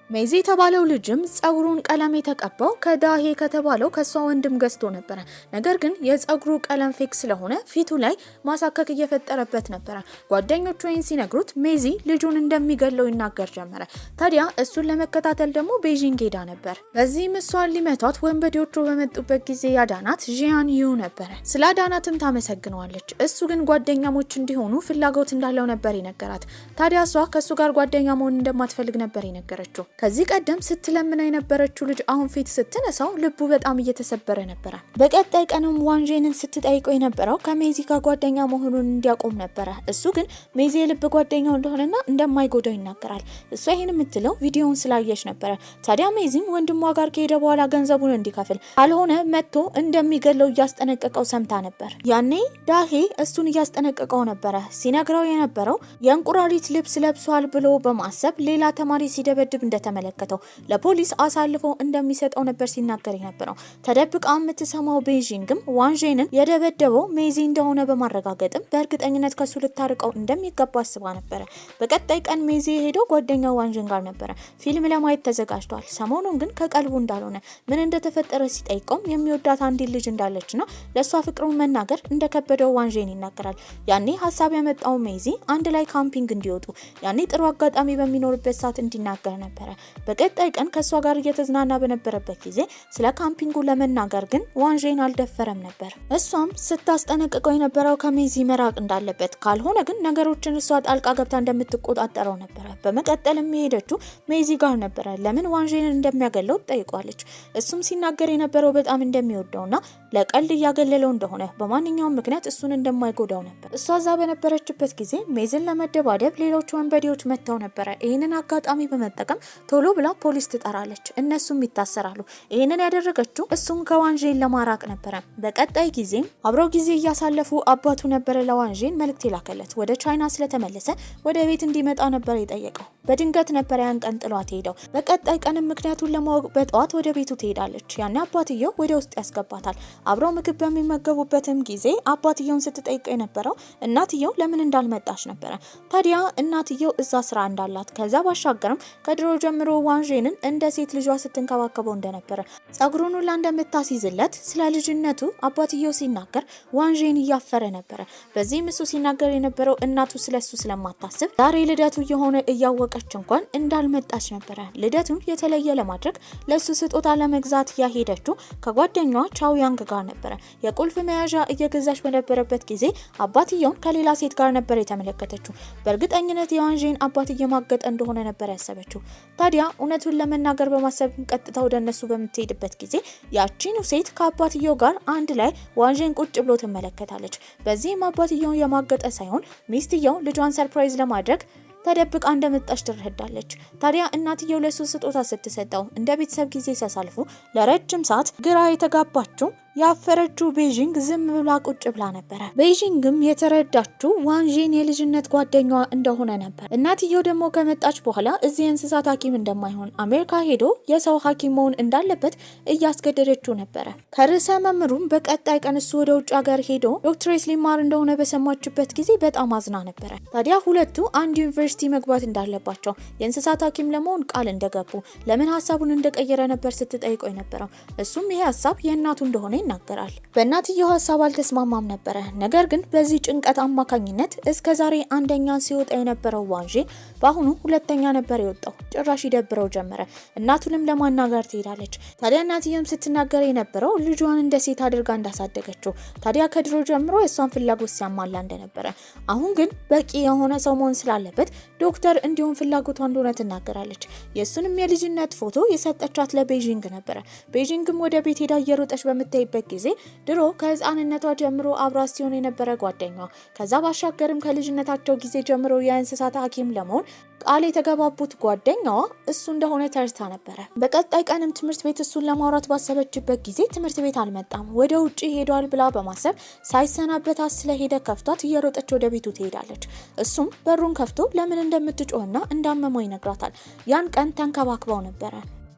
ሜዚ የተባለው ልጅም ጸጉሩን ቀለም የተቀባው ከዳሄ ከተባለው ከሷ ወንድም ገዝቶ ነበር። ነገር ግን የጸጉሩ ቀለም ፌክ ስለሆነ ፊቱ ላይ ማሳከክ እየፈጠረበት ነበር። ጓደኞቹ ወይን ሲነግሩት ሜዚ ልጁን እንደሚገለው ይናገር ጀመረ። ታዲያ እሱን ለመከታተል ደግሞ ቤጂንግ ሄዳ ነበር። በዚህም እሷን ሊመቷት ወንበዴዎቹ በመጡበት ጊዜ ያዳናት ጂያን ዩ ነበር። ስለ አዳናትም ታመሰግነዋለች። እሱ ግን ጓደኛሞች እንዲሆኑ ፍላጎት እንዳለው ነበር የነገራት። ታዲያ እሷ ከሱ ጋር ጓደኛ መሆን እንደማትፈልግ ነበር የነገረችው። ከዚህ ቀደም ስትለምነው የነበረችው ልጅ አሁን ፊት ስትነሳው ልቡ በጣም እየተሰበረ ነበር። በቀጣይ ቀንም ዋንጄንን ስትጠይቀው የነበረው ከሜዚ ጋር ጓደኛ መሆኑን እንዲያቆም ነበር። እሱ ግን ሜዚ የልብ ጓደኛው እንደሆነና እንደማይጎዳው ይናገራል። እሷ ይሄን የምትለው ቪዲዮውን ስላየች ነበር። ታዲያ ሜዚም ወንድሟ ጋር ከሄደ በኋላ ገንዘቡን እንዲከፍል ካልሆነ መጥቶ እንደሚገለው እያስጠነቀቀው ሰምታ ነበር። ያኔ ዳሄ እሱን እያስጠነቀቀው ነበር። ሲነግረው የነበረው የእንቁራሪት ልብስ ለብሷል ብሎ በማሰብ ሌላ ተማሪ ሲደበድብ እንደተመለከተው ለፖሊስ አሳልፎ እንደሚሰጠው ነበር ሲናገር የነበረው። ተደብቃ የምትሰማው ቤጂንግም ዋንጄንን የደበደበው ሜዚ እንደሆነ በማረጋገጥም በእርግጠኝነት ከሱ ልታርቀው እንደሚገባ አስባ ነበር። በቀጣይ ቀን ሜዚ ሄደው ጓደኛው ዋንጄን ጋር ነበር። ፊልም ለማየት ተዘጋጅቷል። ሰሞኑን ግን ከቀልቡ እንዳልሆነ ምን እንደተፈጠረ ሲጠይቀውም የሚወዳት አንዲት ልጅ እንዳለችና ለሷ ፍቅሩን መናገር እንደከበደው ዋንጄን ይናገራል። ያኔ ሀሳብ ያመጣው ሜዚ አንድ ላይ ካምፒንግ እንዲወጡ ያኔ ጥሩ አጋጣሚ በሚኖርበት ሰዓት እንዲናገር ነበር። በቀጣይ ቀን ከሷ ጋር እየተዝናና በነበረበት ጊዜ ስለ ካምፒንጉ ለመናገር ግን ዋንጄን አልደፈረም ነበር። እሷም ስታስጠነቅቀው የነበረው ከሜዚ መራቅ እንዳለበት ካልሆነ ግን ነገሮችን እሷ ጣልቃ ገብታ እንደምትቆጣጠረው ነበር። በመቀጠልም የሄደችው ሜዚ ጋር ነበር። ለምን ዋንጄንን እንደሚያገለው ጠይቋለች። እሱም ሲናገር የነበረው በጣም እንደሚወደውና ለቀልድ እያገለለው እንደሆነ በማንኛውም ምክንያት እሱን እንደማይጎዳው ነበር። እሷ እዛ በነበረችበት ጊዜ ሜዝን ለመደባደብ ሌሎች ወንበዴዎች መጥተው ነበር። ይህንን አጋጣሚ በመጠቀም ቶሎ ብላ ፖሊስ ትጠራለች። እነሱም ይታሰራሉ። ይህንን ያደረገችው እሱን ከዋንጄን ለማራቅ ነበረ። በቀጣይ ጊዜም አብረው ጊዜ እያሳለፉ አባቱ ነበረ ለዋንጄን መልእክት የላከለት። ወደ ቻይና ስለተመለሰ ወደ ቤት እንዲመጣ ነበር የጠየቀው። በድንገት ነበር ያን ቀን ጥሏት ሄደው። በቀጣይ ቀንም ምክንያቱን ለማወቅ በጠዋት ወደ ቤቱ ትሄዳለች። ያኔ አባትየው ወደ ውስጥ ያስገባታል። አብረው ምግብ በሚመገቡበትም ጊዜ አባትየውን ስትጠይቀው የነበረው እናትየው ለምን እንዳልመጣች ነበረ። ታዲያ እናትየው እዛ ስራ እንዳላት ከዛ ባሻገርም ከድሮ ጀምሮ ዋንጄንን እንደ ሴት ልጇ ስትንከባከበው እንደነበረ ጸጉሩን ሁላ እንደምታስይዝለት ስለ ልጅነቱ አባትየው ሲናገር ዋንጄን እያፈረ ነበረ። በዚህም እሱ ሲናገር የነበረው እናቱ ስለሱ ስለማታስብ ዛሬ ልደቱ የሆነ እያወቀች እንኳን እንዳልመጣች ነበረ። ልደቱን የተለየ ለማድረግ ለሱ ስጦታ ለመግዛት ያሄደችው ከጓደኛዋ ቻው ያንግ ጋር ነበረ። የቁልፍ መያዣ እየገዛች በነበረበት ጊዜ አባትየውን ከሌላ ሴት ጋር ነበር የተመለከተችው። በእርግጠኝነት የዋንጄን አባት እየማገጠ እንደሆነ ነበር ያሰበችው። ታዲያ እውነቱን ለመናገር በማሰብ ቀጥታ ወደ እነሱ በምትሄድበት ጊዜ ያቺኑ ሴት ከአባትየው ጋር አንድ ላይ ዋንጄን ቁጭ ብሎ ትመለከታለች። በዚህም አባትየውን የማገጠ ሳይሆን ሚስትየው ልጇን ሰርፕራይዝ ለማድረግ ተደብቃ እንደመጣች ትረዳለች። ታዲያ እናትየው ለሱ ስጦታ ስትሰጠው እንደ ቤተሰብ ጊዜ ሲያሳልፉ ለረጅም ሰዓት ግራ የተጋባችው ያፈረችው ቤጂንግ ዝም ብላ ቁጭ ብላ ነበር። ቤጂንግም የተረዳችው ዋንጄን የልጅነት ጓደኛዋ እንደሆነ ነበር። እናትየው ደግሞ ከመጣች በኋላ እዚህ የእንስሳት ሐኪም እንደማይሆን አሜሪካ ሄዶ የሰው ሐኪም መሆን እንዳለበት እያስገደደችው ነበር። ከርዕሰ መምህሩም በቀጣይ ቀን እሱ ወደ ውጭ ሀገር ሄዶ ዶክትሬት ሊማር እንደሆነ በሰማችበት ጊዜ በጣም አዝና ነበር። ታዲያ ሁለቱ አንድ ዩኒቨርሲቲ መግባት እንዳለባቸው የእንስሳት ሐኪም ለመሆን ቃል እንደገቡ ለምን ሀሳቡን እንደቀየረ ነበር ስትጠይቀው የነበረው። እሱም ይሄ ሀሳብ የእናቱ እንደሆነ ይናገራል። በእናትየው ሀሳብ አልተስማማም ነበረ። ነገር ግን በዚህ ጭንቀት አማካኝነት እስከዛሬ አንደኛ ሲወጣ የነበረው ዋንጄን በአሁኑ ሁለተኛ ነበር የወጣው። ጭራሽ ይደብረው ጀመረ። እናቱንም ለማናገር ትሄዳለች። ታዲያ እናትየውም ስትናገር የነበረው ልጇን እንደ ሴት አድርጋ እንዳሳደገችው፣ ታዲያ ከድሮ ጀምሮ የሷን ፍላጎት ሲያሟላ እንደነበረ፣ አሁን ግን በቂ የሆነ ሰው መሆን ስላለበት ዶክተር እንዲሁም ፍላጎቷ እንደሆነ ትናገራለች። የሱንም የልጅነት ፎቶ የሰጠቻት ለቤጂንግ ነበረ። ቤጂንግም ወደ ቤት ሄዳ እየሮጠች በምታይበት ጊዜ ድሮ ከህፃንነቷ ጀምሮ አብራ ሲሆን የነበረ ጓደኛዋ ከዛ ባሻገርም ከልጅነታቸው ጊዜ ጀምሮ የእንስሳት ሐኪም ለመሆን ቃል የተገባቡት ጓደኛዋ እሱ እንደሆነ ተርታ ነበረ። በቀጣይ ቀንም ትምህርት ቤት እሱን ለማውራት ባሰበችበት ጊዜ ትምህርት ቤት አልመጣም፣ ወደ ውጪ ሄዷል ብላ በማሰብ ሳይሰናበታት ስለሄደ ከፍቷት እየሮጠች ወደ ቤቱ ትሄዳለች። እሱም በሩን ከፍቶ ለምን እንደምትጮህና እንዳመመው ይነግራታል። ያን ቀን ተንከባክበው ነበረ።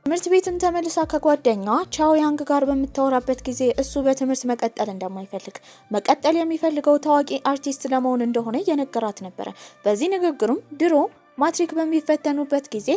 ትምህርት ቤትም ተመልሳ ከጓደኛዋ ቻው ያንግ ጋር በምታወራበት ጊዜ እሱ በትምህርት መቀጠል እንደማይፈልግ መቀጠል የሚፈልገው ታዋቂ አርቲስት ለመሆን እንደሆነ እየነገራት ነበረ። በዚህ ንግግሩም ድሮ ማትሪክ በሚፈተኑበት ጊዜ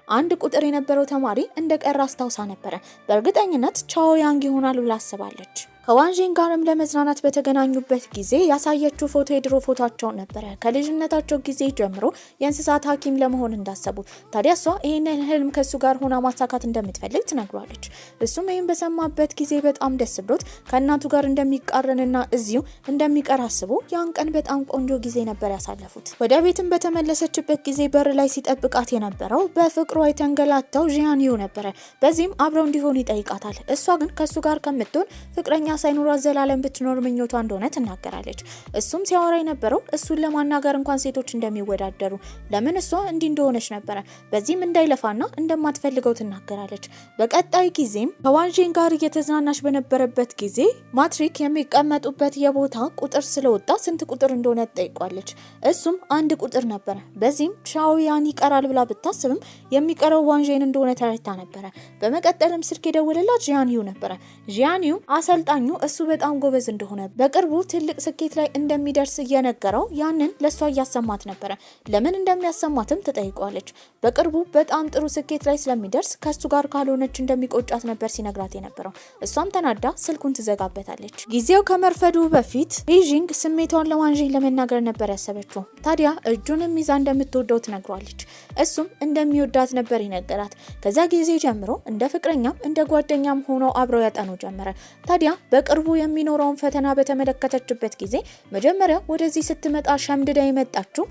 አንድ ቁጥር የነበረው ተማሪ እንደቀረ አስታውሳ ነበረ። በእርግጠኝነት ቻኦ ያንግ ይሆናል ብላ አስባለች። ከዋንጂን ጋርም ለመዝናናት በተገናኙበት ጊዜ ያሳየችው ፎቶ የድሮ ፎቶአቸው ነበረ። ከልጅነታቸው ጊዜ ጀምሮ የእንስሳት ሐኪም ለመሆን እንዳሰቡ። ታዲያ እሷ ይሄንን ህልም ከሱ ጋር ሆና ማሳካት እንደምትፈልግ ትነግሯለች። እሱም ይሄን በሰማበት ጊዜ በጣም ደስ ብሎት ከእናቱ ጋር እንደሚቃረንና እዚሁ እንደሚቀር አስቦ ያን ቀን በጣም ቆንጆ ጊዜ ነበር ያሳለፉት። ወደ ቤትም በተመለሰችበት ጊዜ በር ላይ ሲጠብቃት የነበረው በፍቅሯ የተንገላታው ጂያንዩ ነበረ። በዚህም አብረው እንዲሆኑ ይጠይቃታል። እሷ ግን ከሱ ጋር ከምትሆን ፍቅረኛ ሳይኖራት ዘላለም ብትኖር ምኞቷ እንደሆነ ትናገራለች። እሱም ሲያወራ የነበረው እሱን ለማናገር እንኳን ሴቶች እንደሚወዳደሩ ለምን እሷ እንዲህ እንደሆነች ነበረ። በዚህም እንዳይለፋና እንደማትፈልገው ትናገራለች። በቀጣይ ጊዜም ከዋንጂን ጋር እየተዝናናች በነበረበት ጊዜ ማትሪክ የሚቀመጡበት የቦታ ቁጥር ስለወጣ ስንት ቁጥር እንደሆነ ትጠይቋለች። እሱም አንድ ቁጥር ነበረ። በዚህም ቻኦ ያንግ ይቀራል ብላ ብታስብም የሚቀረው ዋንጂን እንደሆነ ተረድታ ነበረ። በመቀጠልም ስልክ የደወለላት ጂያንዩ ነበረ። ጂያንዩ አሰልጣኝ እሱ በጣም ጎበዝ እንደሆነ በቅርቡ ትልቅ ስኬት ላይ እንደሚደርስ እየነገረው ያንን ለሷ እያሰማት ነበረ። ለምን እንደሚያሰማትም ትጠይቀዋለች። በቅርቡ በጣም ጥሩ ስኬት ላይ ስለሚደርስ ከሱ ጋር ካልሆነች እንደሚቆጫት ነበር ሲነግራት የነበረው። እሷም ተናዳ ስልኩን ትዘጋበታለች። ጊዜው ከመርፈዱ በፊት ቤጂንግ ስሜቷን ለዋንጂን ለመናገር ነበር ያሰበችው። ታዲያ እጁንም ይዛ እንደምትወደው ትነግሯለች። እሱም እንደሚወዳት ነበር ይነገራት። ከዛ ጊዜ ጀምሮ እንደ ፍቅረኛም እንደ ጓደኛም ሆነው አብረው ያጠኑ ጀመረ። ታዲያ በቅርቡ የሚኖረውን ፈተና በተመለከተችበት ጊዜ መጀመሪያ ወደዚህ ስትመጣ ሸምድዳ የመጣችው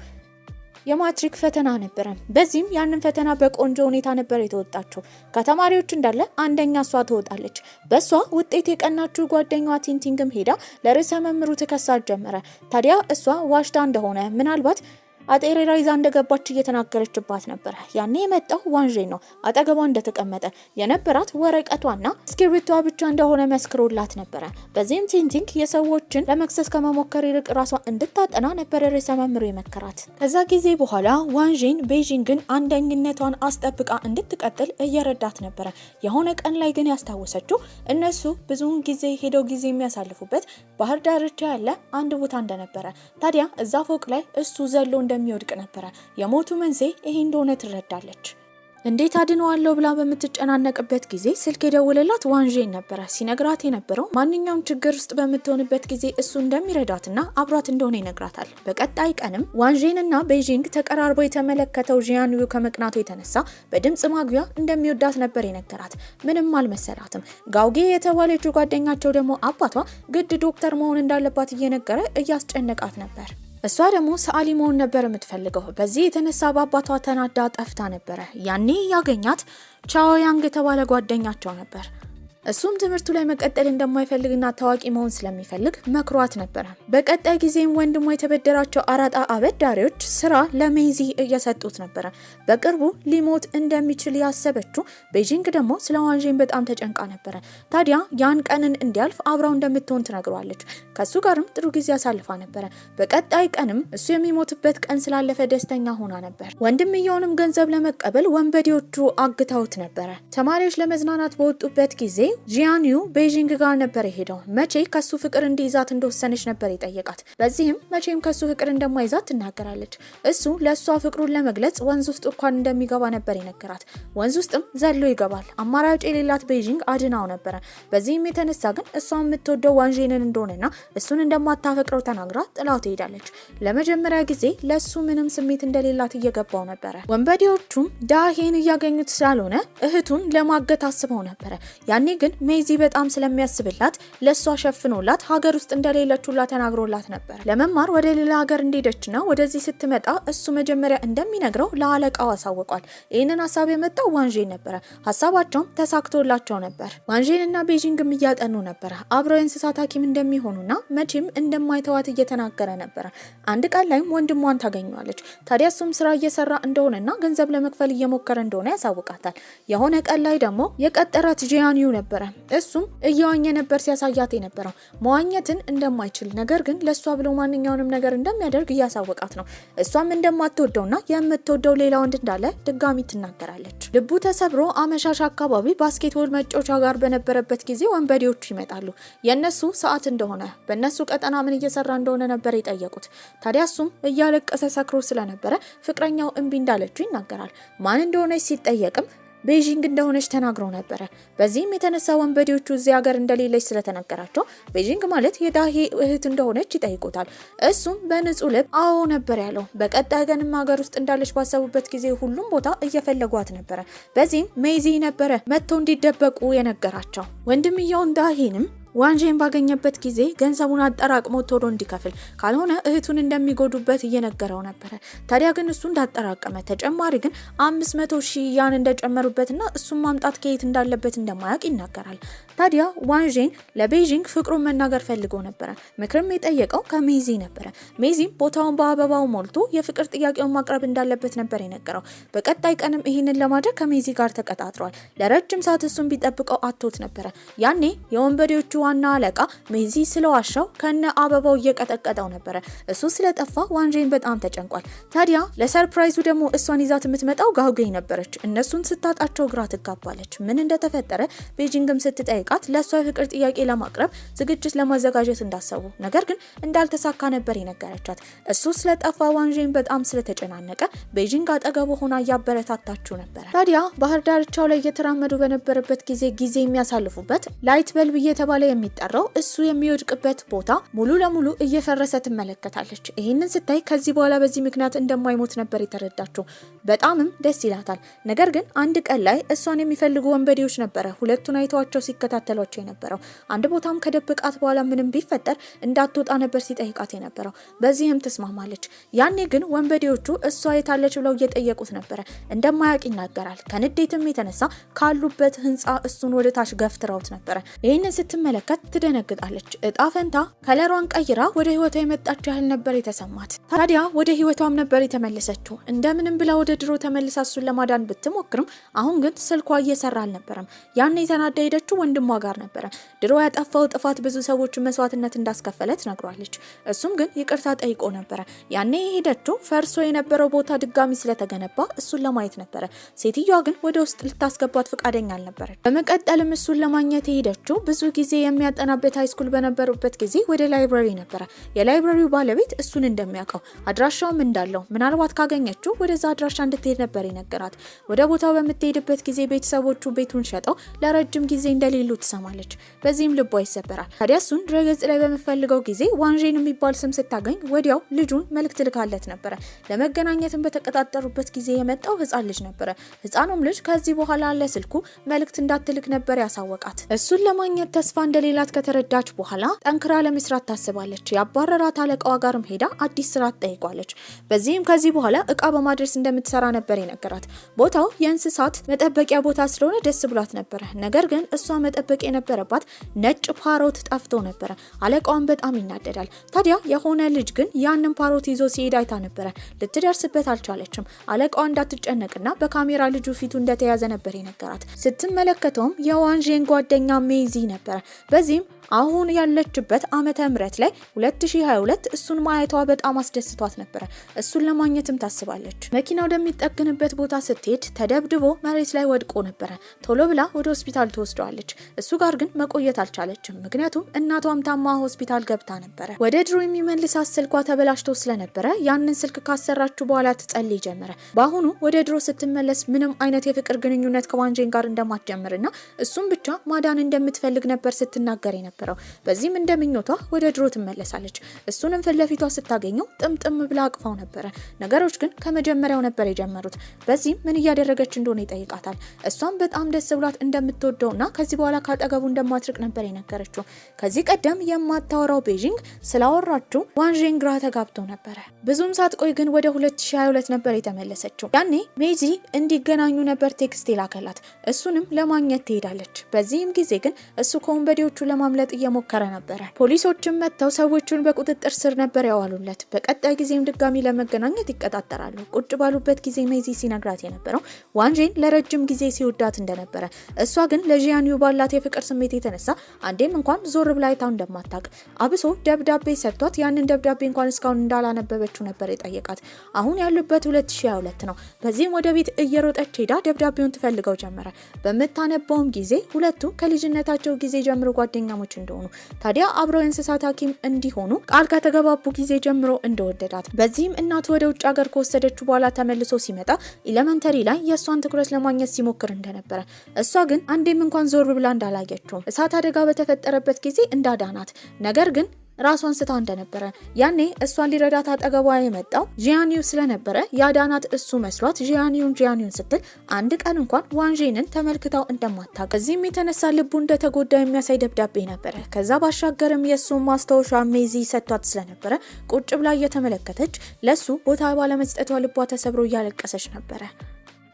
የማትሪክ ፈተና ነበረ። በዚህም ያንን ፈተና በቆንጆ ሁኔታ ነበር የተወጣችው። ከተማሪዎች እንዳለ አንደኛ እሷ ትወጣለች። በሷ ውጤት የቀናችው ጓደኛዋ ቲንቲንግም ሄዳ ለርዕሰ መምህሩ ትከሳት ጀመረ። ታዲያ እሷ ዋሽታ እንደሆነ ምናልባት አጤሬራ ይዛ እንደገባች እየተናገረችባት ነበረ። ያኔ የመጣው ዋንጂን ነው። አጠገቧ እንደተቀመጠ የነበራት ወረቀቷና እስክሪብቷ ብቻ እንደሆነ መስክሮላት ነበረ። በዚህም ቲንቲንግ የሰዎችን ለመክሰስ ከመሞከር ይልቅ ራሷ እንድታጠና ነበረ ርዕሰ መምህሩ የመከራት። ከዛ ጊዜ በኋላ ዋንጂን ቤጂንግን አንደኝነቷን አስጠብቃ እንድትቀጥል እየረዳት ነበረ። የሆነ ቀን ላይ ግን ያስታወሰችው እነሱ ብዙውን ጊዜ ሄደው ጊዜ የሚያሳልፉበት ባህር ዳርቻ ያለ አንድ ቦታ እንደነበረ። ታዲያ እዛ ፎቅ ላይ እሱ ዘሎ እንደሚወድቅ ነበረ። የሞቱ መንስኤ ይሄ እንደሆነ ትረዳለች። እንዴት አድነዋለሁ ብላ በምትጨናነቅበት ጊዜ ስልክ የደወለላት ዋንጂን ነበረ። ሲነግራት የነበረው ማንኛውም ችግር ውስጥ በምትሆንበት ጊዜ እሱ እንደሚረዳትና አብሯት እንደሆነ ይነግራታል። በቀጣይ ቀንም ዋንጂንና ቤጂንግ ተቀራርበው የተመለከተው ጂያንዩ ከመቅናቱ የተነሳ በድምጽ ማጉያ እንደሚወዳት ነበር የነገራት። ምንም አልመሰላትም። ጋውጌ የተባለችው ጓደኛቸው ደግሞ አባቷ ግድ ዶክተር መሆን እንዳለባት እየነገረ እያስጨነቃት ነበር። እሷ ደግሞ ሰዓሊ መሆን ነበር የምትፈልገው። በዚህ የተነሳ በአባቷ ተናዳ ጠፍታ ነበረ። ያኔ ያገኛት ቻኦ ያንግ የተባለ ጓደኛቸው ነበር። እሱም ትምህርቱ ላይ መቀጠል እንደማይፈልግና ታዋቂ መሆን ስለሚፈልግ መክሯት ነበረ። በቀጣይ ጊዜም ወንድሟ የተበደራቸው አራጣ አበዳሪዎች ስራ ለሜይዚ እየሰጡት ነበረ። በቅርቡ ሊሞት እንደሚችል ያሰበችው ቤጂንግ ደግሞ ስለ ዋንጂን በጣም ተጨንቃ ነበረ። ታዲያ ያን ቀንን እንዲያልፍ አብራው እንደምትሆን ትነግሯለች። ከሱ ጋርም ጥሩ ጊዜ አሳልፋ ነበረ። በቀጣይ ቀንም እሱ የሚሞትበት ቀን ስላለፈ ደስተኛ ሆና ነበር። ወንድምየውንም ገንዘብ ለመቀበል ወንበዴዎቹ አግተውት ነበረ። ተማሪዎች ለመዝናናት በወጡበት ጊዜ ጂያንዩ ቤጂንግ ጋር ነበር የሄደው። መቼ ከሱ ፍቅር እንዲይዛት እንደወሰነች ነበር የጠየቃት። በዚህም መቼም ከሱ ፍቅር እንደማይዛት ትናገራለች። እሱ ለሷ ፍቅሩን ለመግለጽ ወንዝ ውስጥ እንኳን እንደሚገባ ነበር የነገራት። ወንዝ ውስጥም ዘሎ ይገባል። አማራጭ የሌላት ቤጂንግ አድናው ነበረ። በዚህም የተነሳ ግን እሷ የምትወደው ዋንጂንን እንደሆነና እሱን እንደማታፈቅረው ተናግራ ጥላው ትሄዳለች። ለመጀመሪያ ጊዜ ለሱ ምንም ስሜት እንደሌላት እየገባው ነበረ። ወንበዴዎቹም ዳሄን እያገኙት ስላልሆነ እህቱን ለማገት አስበው ነበረ። ያኔ ግን ሜይዚ በጣም ስለሚያስብላት ለሷ ሸፍኖላት ሀገር ውስጥ እንደሌለችውላ ተናግሮላት ነበር። ለመማር ወደ ሌላ ሀገር እንደሄደችና ወደዚህ ስትመጣ እሱ መጀመሪያ እንደሚነግረው ለአለቃው አሳውቋል። ይህንን ሀሳብ የመጣው ዋንጂን ነበረ። ሀሳባቸውም ተሳክቶላቸው ነበር። ዋንጂንና ቤጂንግም እያጠኑ ነበረ። አብረው የእንስሳት ሐኪም እንደሚሆኑና መቼም እንደማይተዋት እየተናገረ ነበረ። አንድ ቀን ላይም ወንድሟን ታገኘዋለች። ታዲያ እሱም ስራ እየሰራ እንደሆነና ገንዘብ ለመክፈል እየሞከረ እንደሆነ ያሳውቃታል። የሆነ ቀን ላይ ደግሞ የቀጠራት ጂያንዩ ነበር። ነበር። እሱም እየዋኘ ነበር ሲያሳያት የነበረው መዋኘትን እንደማይችል ነገር ግን ለሷ ብሎ ማንኛውንም ነገር እንደሚያደርግ እያሳወቃት ነው። እሷም እንደማትወደውና የምትወደው ሌላ ወንድ እንዳለ ድጋሚ ትናገራለች። ልቡ ተሰብሮ አመሻሽ አካባቢ ባስኬትቦል መጫወቻ ጋር በነበረበት ጊዜ ወንበዴዎቹ ይመጣሉ። የነሱ ሰዓት እንደሆነ በነሱ ቀጠና ምን እየሰራ እንደሆነ ነበር የጠየቁት። ታዲያ እሱም እያለቀሰ ሰክሮ ስለነበረ ፍቅረኛው እምቢ እንዳለችው ይናገራል። ማን እንደሆነች ሲጠየቅም ቤጂንግ እንደሆነች ተናግረው ነበር። በዚህም የተነሳ ወንበዴዎቹ እዚህ ሀገር እንደሌለች ስለተነገራቸው ቤጂንግ ማለት የዳሄ እህት እንደሆነች ይጠይቁታል። እሱም በንጹህ ልብ አዎ ነበር ያለው። በቀጣይ ቀንም ሀገር ውስጥ እንዳለች ባሰቡበት ጊዜ ሁሉም ቦታ እየፈለጓት ነበር። በዚህም ሜይዚ ነበረ መጥተው እንዲደበቁ የነገራቸው። ወንድምየውን ዳሄንም ዋንጄን ባገኘበት ጊዜ ገንዘቡን አጠራቅሞ ቶሎ እንዲከፍል ካልሆነ እህቱን እንደሚጎዱበት እየነገረው ነበር። ታዲያ ግን እሱ እንዳጠራቀመ ተጨማሪ ግን 500,000 ያን እንደጨመሩበትና እሱን ማምጣት ከየት እንዳለበት እንደማያውቅ ይናገራል። ታዲያ ዋንጄን ለቤጂንግ ፍቅሩን መናገር ፈልጎ ነበር። ምክርም የጠየቀው ከሜይዚ ነበር። ሜይዚም ቦታውን በአበባው ሞልቶ የፍቅር ጥያቄውን ማቅረብ እንዳለበት ነበር የነገረው። በቀጣይ ቀንም ይህንን ለማድረግ ከሜይዚ ጋር ተቀጣጥሯል። ለረጅም ሰዓት እሱን ቢጠብቀው አቶት ነበር። ያኔ የወንበዴዎቹ ዋና አለቃ ሜይዚ ስለዋሻው ከነ አበባው እየቀጠቀጠው ነበር። እሱ ስለጠፋ ዋንጄን በጣም ተጨንቋል። ታዲያ ለሰርፕራይዙ ደግሞ እሷን ይዛት የምትመጣው ጋውጌ ነበረች። እነሱን ስታጣቸው ግራ ትጋባለች። ምን እንደተፈጠረ ቤጂንግም ስትጠይቃት ለሷ የፍቅር ጥያቄ ለማቅረብ ዝግጅት ለማዘጋጀት እንዳሰቡ ነገር ግን እንዳልተሳካ ነበር የነገረቻት። እሱ ስለጠፋ ዋንጄን በጣም ስለተጨናነቀ ቤጂንግ አጠገቡ ሆና እያበረታታችው ነበር። ታዲያ ባህር ዳርቻው ላይ እየተራመዱ በነበረበት ጊዜ የሚያሳልፉበት ላይት በልብ እየተባለ የሚጠራው እሱ የሚወድቅበት ቦታ ሙሉ ለሙሉ እየፈረሰ ትመለከታለች። ይህንን ስታይ ከዚህ በኋላ በዚህ ምክንያት እንደማይሞት ነበር የተረዳችው። በጣምም ደስ ይላታል። ነገር ግን አንድ ቀን ላይ እሷን የሚፈልጉ ወንበዴዎች ነበረ ሁለቱን አይተዋቸው ሲከታተሏቸው የነበረው። አንድ ቦታም ከደብቃት በኋላ ምንም ቢፈጠር እንዳትወጣ ነበር ሲጠይቃት የነበረው። በዚህም ትስማማለች። ያኔ ግን ወንበዴዎቹ እሷ የታለች ብለው እየጠየቁት ነበረ። እንደማያውቅ ይናገራል። ከንዴትም የተነሳ ካሉበት ህንፃ እሱን ወደ ታች ገፍትረውት ነበረ። ይህንን ስትመለከት ትደነግጣለች። እጣ ፈንታ ከለሯን ቀይራ ወደ ህይወቷ የመጣች ያህል ነበር የተሰማት። ታዲያ ወደ ህይወቷም ነበር የተመለሰችው። እንደምንም ብላ ወደ ድሮ ተመልሳ እሱን ለማዳን ብትሞክርም አሁን ግን ስልኳ እየሰራ አልነበረም። ያኔ የተናዳ ሄደችው ወንድሟ ጋር ነበረ። ድሮ ያጠፋው ጥፋት ብዙ ሰዎች መስዋዕትነት እንዳስከፈለ ትነግሯለች። እሱም ግን ይቅርታ ጠይቆ ነበረ። ያኔ ሄደችው ፈርሶ የነበረው ቦታ ድጋሚ ስለተገነባ እሱን ለማየት ነበረ። ሴትዮዋ ግን ወደ ውስጥ ልታስገባት ፈቃደኛ አልነበረች። በመቀጠልም እሱን ለማግኘት ሄደችው ብዙ ጊዜ የሚያጠናበት ሃይስኩል በነበሩበት ጊዜ ወደ ላይብረሪ ነበረ። የላይብረሪው ባለቤት እሱን እንደሚያውቀው አድራሻውም እንዳለው ምናልባት ካገኘችው ወደዛ አድራሻ እንድትሄድ ነበር የነገራት። ወደ ቦታው በምትሄድበት ጊዜ ቤተሰቦቹ ቤቱን ሸጠው ለረጅም ጊዜ እንደሌሉ ትሰማለች። በዚህም ልቧ ይሰበራል። ታዲያ እሱን ድረገጽ ላይ በምፈልገው ጊዜ ዋንጄን የሚባል ስም ስታገኝ ወዲያው ልጁን መልእክት ልካለት ነበረ። ለመገናኘትም በተቀጣጠሩበት ጊዜ የመጣው ህፃን ልጅ ነበረ። ህፃኑም ልጅ ከዚህ በኋላ ለስልኩ መልእክት እንዳትልክ ነበር ያሳወቃት። እሱን ለማግኘት ተስፋ እንደሌላት ከተረዳች በኋላ ጠንክራ ለመስራት ታስባለች። ያባረራት አለቃዋ ጋርም ሄዳ አዲስ ስራ ትጠይቋለች። በዚህም ከዚህ በኋላ እቃ በማድረስ እንደምትሰራ ነበር የነገራት። ቦታው የእንስሳት መጠበቂያ ቦታ ስለሆነ ደስ ብሏት ነበረ። ነገር ግን እሷ መጠበቅ የነበረባት ነጭ ፓሮት ጠፍቶ ነበረ። አለቃዋን በጣም ይናደዳል። ታዲያ የሆነ ልጅ ግን ያንን ፓሮት ይዞ ሲሄድ አይታ ነበረ። ልትደርስበት አልቻለችም። አለቃዋ እንዳትጨነቅና በካሜራ ልጁ ፊቱ እንደተያዘ ነበር የነገራት። ስትመለከተውም የዋንጄን ጓደኛ ሜይዚ ነበረ። በዚህም አሁን ያለችበት ዓመተ ምህረት ላይ 2022 እሱን ማየቷ በጣም አስደስቷት ነበረ። እሱን ለማግኘትም ታስባለች። መኪና ወደሚጠግንበት ቦታ ስትሄድ ተደብድቦ መሬት ላይ ወድቆ ነበረ። ቶሎ ብላ ወደ ሆስፒታል ትወስደዋለች። እሱ ጋር ግን መቆየት አልቻለችም። ምክንያቱም እናቷም ታማ ሆስፒታል ገብታ ነበረ። ወደ ድሮ የሚመልሳት ስልኳ ተበላሽቶ ስለነበረ ያንን ስልክ ካሰራችሁ በኋላ ትጸልይ ጀመረ። በአሁኑ ወደ ድሮ ስትመለስ ምንም አይነት የፍቅር ግንኙነት ከዋንጄን ጋር እንደማትጀምርና እሱም ብቻ ማዳን እንደምትፈልግ ነበር ስትናገር ነበር። በዚህም እንደምኞቷ ወደ ድሮ ትመለሳለች። እሱንም ፊት ለፊቷ ስታገኘው ጥምጥም ብላ አቅፋው ነበረ። ነገሮች ግን ከመጀመሪያው ነበር የጀመሩት። በዚህም ምን እያደረገች እንደሆነ ይጠይቃታል። እሷም በጣም ደስ ብሏት እንደምትወደውና ከዚህ በኋላ ካጠገቡ እንደማትርቅ ነበር የነገረችው። ከዚህ ቀደም የማታወራው ቤጂንግ ስላወራችው ዋንጄን ግራ ተጋብቶ ነበረ። ብዙም ሳትቆይ ግን ወደ 2022 ነበር የተመለሰችው። ያኔ ሜይዚ እንዲገናኙ ነበር ቴክስት የላከላት። እሱንም ለማግኘት ትሄዳለች። በዚህም ጊዜ ግን እሱ ከወንበዴዎቹ ለማምለጥ ለመለወጥ እየሞከረ ነበር። ፖሊሶችም መጥተው ሰዎቹን በቁጥጥር ስር ነበር ያዋሉለት። በቀጣይ ጊዜም ድጋሚ ለመገናኘት ይቀጣጠራሉ። ቁጭ ባሉበት ጊዜ ሜዚ ሲነግራት የነበረው ዋንጄን ለረጅም ጊዜ ሲወዳት እንደነበረ፣ እሷ ግን ለጂያንዩ ባላት የፍቅር ስሜት የተነሳ አንዴም እንኳን ዞር ብላ አይታው እንደማታውቅ፣ አብሶ ደብዳቤ ሰጥቷት ያንን ደብዳቤ እንኳን እስካሁን እንዳላነበበችው ነበር የጠየቃት። አሁን ያሉበት 2022 ነው። በዚህም ወደ ቤት እየሮጠች ሄዳ ደብዳቤውን ትፈልገው ጀመረ። በምታነበውም ጊዜ ሁለቱ ከልጅነታቸው ጊዜ ጀምሮ ጓደኛሞች እንደሆኑ፣ ታዲያ አብረው የእንስሳት ሐኪም እንዲሆኑ ቃል ከተገባቡ ጊዜ ጀምሮ እንደወደዳት፣ በዚህም እናቱ ወደ ውጭ ሀገር ከወሰደችው በኋላ ተመልሶ ሲመጣ ኤሌመንተሪ ላይ የእሷን ትኩረት ለማግኘት ሲሞክር እንደነበረ፣ እሷ ግን አንዴም እንኳን ዞር ብላ እንዳላየችው፣ እሳት አደጋ በተፈጠረበት ጊዜ እንዳዳናት፣ ነገር ግን ራሷን ስታ እንደነበረ፣ ያኔ እሷን ሊረዳት አጠገቧ የመጣው ጂያንዩ ስለነበረ ያዳናት እሱ መስሏት ጂያንዩን ስትል አንድ ቀን እንኳን ዋንጄንን ተመልክታው እንደማታውቅ፣ እዚህም የተነሳ ልቡ እንደተጎዳ የሚያሳይ ደብዳቤ ነበረ። ከዛ ባሻገርም የእሱን ማስታወሻ ሜዚ ሰጥቷት ስለነበረ ቁጭ ብላ እየተመለከተች ለሱ ቦታ ባለመስጠቷ ልቧ ተሰብሮ እያለቀሰች ነበረ።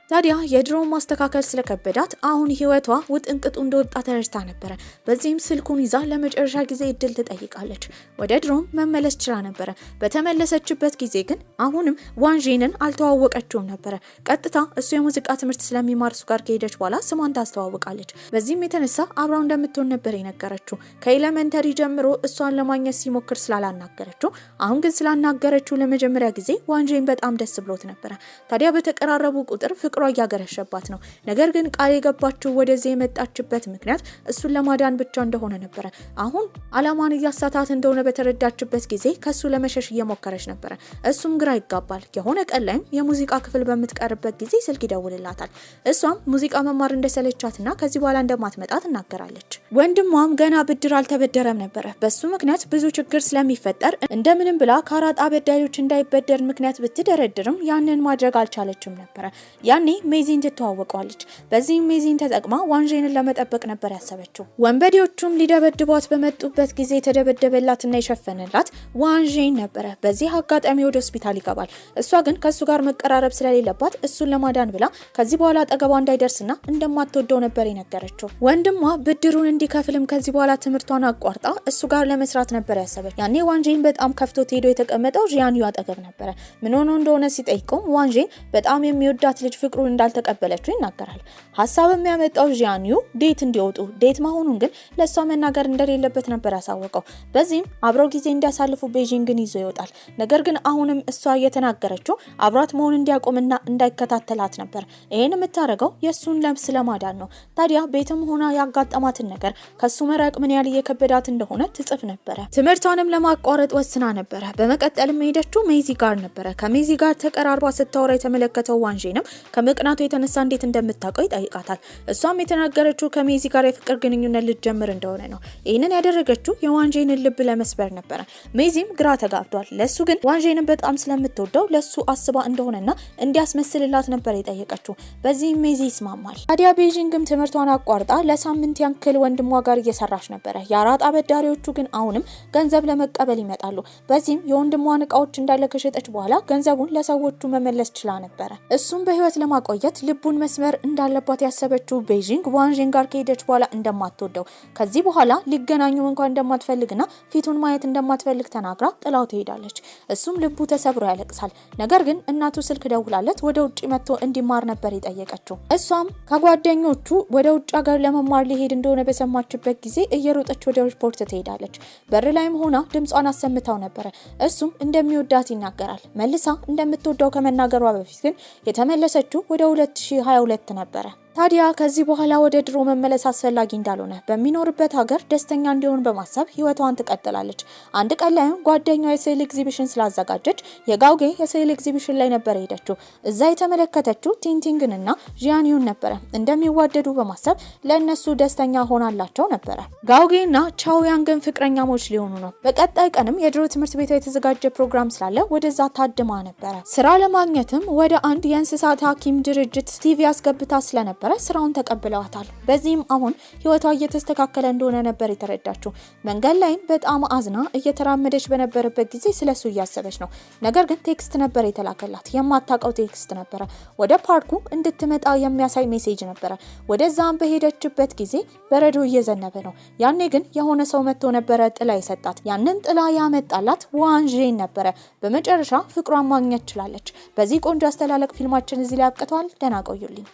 ታዲያ የድሮውን ማስተካከል ስለከበዳት አሁን ህይወቷ ውጥንቅጡ እንደወጣ ተረድታ ነበረ። በዚህም ስልኩን ይዛ ለመጨረሻ ጊዜ እድል ትጠይቃለች። ወደ ድሮም መመለስ ችላ ነበረ። በተመለሰችበት ጊዜ ግን አሁንም ዋንጄንን አልተዋወቀችውም ነበረ። ቀጥታ እሱ የሙዚቃ ትምህርት ስለሚማር እሱ ጋር ከሄደች በኋላ ስሟን ታስተዋውቃለች። በዚህም የተነሳ አብራው እንደምትሆን ነበር የነገረችው። ከኤሌመንተሪ ጀምሮ እሷን ለማግኘት ሲሞክር ስላላናገረችው፣ አሁን ግን ስላናገረችው ለመጀመሪያ ጊዜ ዋንጄን በጣም ደስ ብሎት ነበረ። ታዲያ በተቀራረቡ ቁጥር ፍቅሯ እያገረሸባት ነው። ነገር ግን ቃል የገባችው ወደዚህ የመጣችበት ምክንያት እሱን ለማዳን ብቻ እንደሆነ ነበረ። አሁን አላማን እያሳታት እንደሆነ በተረዳችበት ጊዜ ከሱ ለመሸሽ እየሞከረች ነበረ። እሱም ግራ ይጋባል። የሆነ ቀን ላይም የሙዚቃ ክፍል በምትቀርበት ጊዜ ስልክ ይደውልላታል። እሷም ሙዚቃ መማር እንደሰለቻትና ከዚህ በኋላ እንደማትመጣ ትናገራለች። ወንድሟም ገና ብድር አልተበደረም ነበረ። በሱ ምክንያት ብዙ ችግር ስለሚፈጠር እንደምንም ብላ ከአራጣ አበዳሪዎች እንዳይበደር ምክንያት ብትደረድርም ያንን ማድረግ አልቻለችም ነበረ። ያኔ ሜዚን ትተዋወቀዋለች። በዚህም ሜዚን ተጠቅማ ዋንጄንን ለመጠበቅ ነበር ያሰበችው። ወንበዴዎቹም ሊደበድቧት በመጡበት ጊዜ የተደበደበላትና የሸፈነላት ዋንጄን ነበረ። በዚህ አጋጣሚ ወደ ሆስፒታል ይገባል። እሷ ግን ከሱ ጋር መቀራረብ ስለሌለባት እሱን ለማዳን ብላ ከዚህ በኋላ አጠገቧ እንዳይደርስና እንደማትወደው ነበር የነገረችው። ወንድሟ ብድሩን እንዲከፍልም ከዚህ በኋላ ትምህርቷን አቋርጣ እሱ ጋር ለመስራት ነበር ያሰበች። ያኔ ዋንጄን በጣም ከፍቶት ሄዶ የተቀመጠው ጂያንዩ አጠገብ ነበረ። ምን ሆኖ እንደሆነ ሲጠይቀውም ዋንጄን በጣም የሚወዳት ልጅ ፍቅሩን እንዳልተቀበለችው ይናገራል። ሀሳብ የሚያመጣው ጂያንዩ ዴት እንዲወጡ፣ ዴት መሆኑን ግን ለሷ መናገር እንደሌለበት ነበር ያሳወቀው። በዚህም አብረው ጊዜ እንዲያሳልፉ ቤጂንግን ይዞ ይወጣል። ነገር ግን አሁንም እሷ እየተናገረችው አብሯት መሆን እንዲያቆምና እንዳይከታተላት ነበር። ይሄን የምታደርገው የሱን ነፍስ ለማዳን ነው። ታዲያ ቤትም ሆና ያጋጠማትን ነገር ከሱ መራቅ ምን ያህል እየከበዳት እንደሆነ ትጽፍ ነበረ። ትምህርቷንም ለማቋረጥ ወስና ነበረ። በመቀጠልም ሄደችው ሜዚ ጋር ነበረ። ከሜዚ ጋር ተቀራርባ ስታወራ የተመለከተው ዋንጄንም ከመቅናቱ የተነሳ እንዴት እንደምታውቀው ይጠይቃታል። እሷም የተናገረችው ከሜዚ ጋር የፍቅር ግንኙነት ልትጀምር እንደሆነ ነው። ይህንን ያደረገችው የዋንጄንን ልብ ለመስበር ነበረ። ሜዚም ግራ ተጋብቷል። ለሱ ግን ዋንጄንን በጣም ስለምትወደው ለሱ አስባ እንደሆነና እንዲያስመስልላት ነበር የጠየቀችው። በዚህም ሜዚ ይስማማል። ታዲያ ቤጂንግም ትምህርቷን አቋርጣ ለሳምንት ያክል ወንድሟ ጋር እየሰራች ነበረ። የአራጣ አበዳሪዎቹ ግን አሁንም ገንዘብ ለመቀበል ይመጣሉ። በዚህም የወንድሟን እቃዎች እንዳለ ከሸጠች በኋላ ገንዘቡን ለሰዎቹ መመለስ ችላ ነበረ። እሱም በህይወት ለማቆየት ልቡን መስመር እንዳለባት ያሰበችው ቤጂንግ ዋንጄን ጋር ከሄደች በኋላ እንደማትወደው፣ ከዚህ በኋላ ሊገናኙ እንኳን እንደማትፈልግና ፊቱን ማየት እንደማትፈልግ ተናግራ ጥላው ትሄዳለች። እሱም ልቡ ተሰብሮ ያለቅሳል። ነገር ግን እናቱ ስልክ ደውላለት ወደ ውጭ መጥቶ እንዲማር ነበር የጠየቀችው። እሷም ከጓደኞቹ ወደ ውጭ ሀገር ለመማር ሊሄድ እንደሆነ በሰማችበት ጊዜ እየሮጠች ወደ ሪፖርት ትሄዳለች። በር ላይም ሆና ድምጿን አሰምታው ነበረ። እሱም እንደሚወዳት ይናገራል። መልሳ እንደምትወደው ከመናገሯ በፊት ግን የተመለሰችው ወደ 2022 ነበረ። ታዲያ ከዚህ በኋላ ወደ ድሮ መመለስ አስፈላጊ እንዳልሆነ በሚኖርበት ሀገር ደስተኛ እንዲሆን በማሰብ ህይወቷን ትቀጥላለች። አንድ ቀን ላይ ጓደኛዋ የስዕል ኤግዚቢሽን ስላዘጋጀች የጋውጌ የስዕል ኤግዚቢሽን ላይ ነበር ሄደችው። እዛ የተመለከተችው ቲንቲንግንና ጂያንዩን ነበረ። እንደሚዋደዱ በማሰብ ለእነሱ ደስተኛ ሆናላቸው ነበረ። ጋውጌና ቻውያንግን ፍቅረኛሞች ሊሆኑ ነው። በቀጣይ ቀንም የድሮ ትምህርት ቤቷ የተዘጋጀ ፕሮግራም ስላለ ወደዛ ታድማ ነበረ። ስራ ለማግኘትም ወደ አንድ የእንስሳት ሐኪም ድርጅት ቲቪ አስገብታ ስለነበር ስለነበረ ስራውን ተቀብለዋታል። በዚህም አሁን ህይወቷ እየተስተካከለ እንደሆነ ነበር የተረዳችው። መንገድ ላይም በጣም አዝና እየተራመደች በነበረበት ጊዜ ስለሱ እያሰበች ነው። ነገር ግን ቴክስት ነበር የተላከላት። የማታውቀው ቴክስት ነበረ። ወደ ፓርኩ እንድትመጣ የሚያሳይ ሜሴጅ ነበረ። ወደዛም በሄደችበት ጊዜ በረዶ እየዘነበ ነው። ያኔ ግን የሆነ ሰው መጥቶ ነበረ ጥላ የሰጣት። ያንን ጥላ ያመጣላት ዋንጄን ነበረ። በመጨረሻ ፍቅሯን ማግኘት ችላለች። በዚህ ቆንጆ አስተላለቅ ፊልማችን እዚህ ላይ አብቅቷል። ደህና ቆዩልኝ።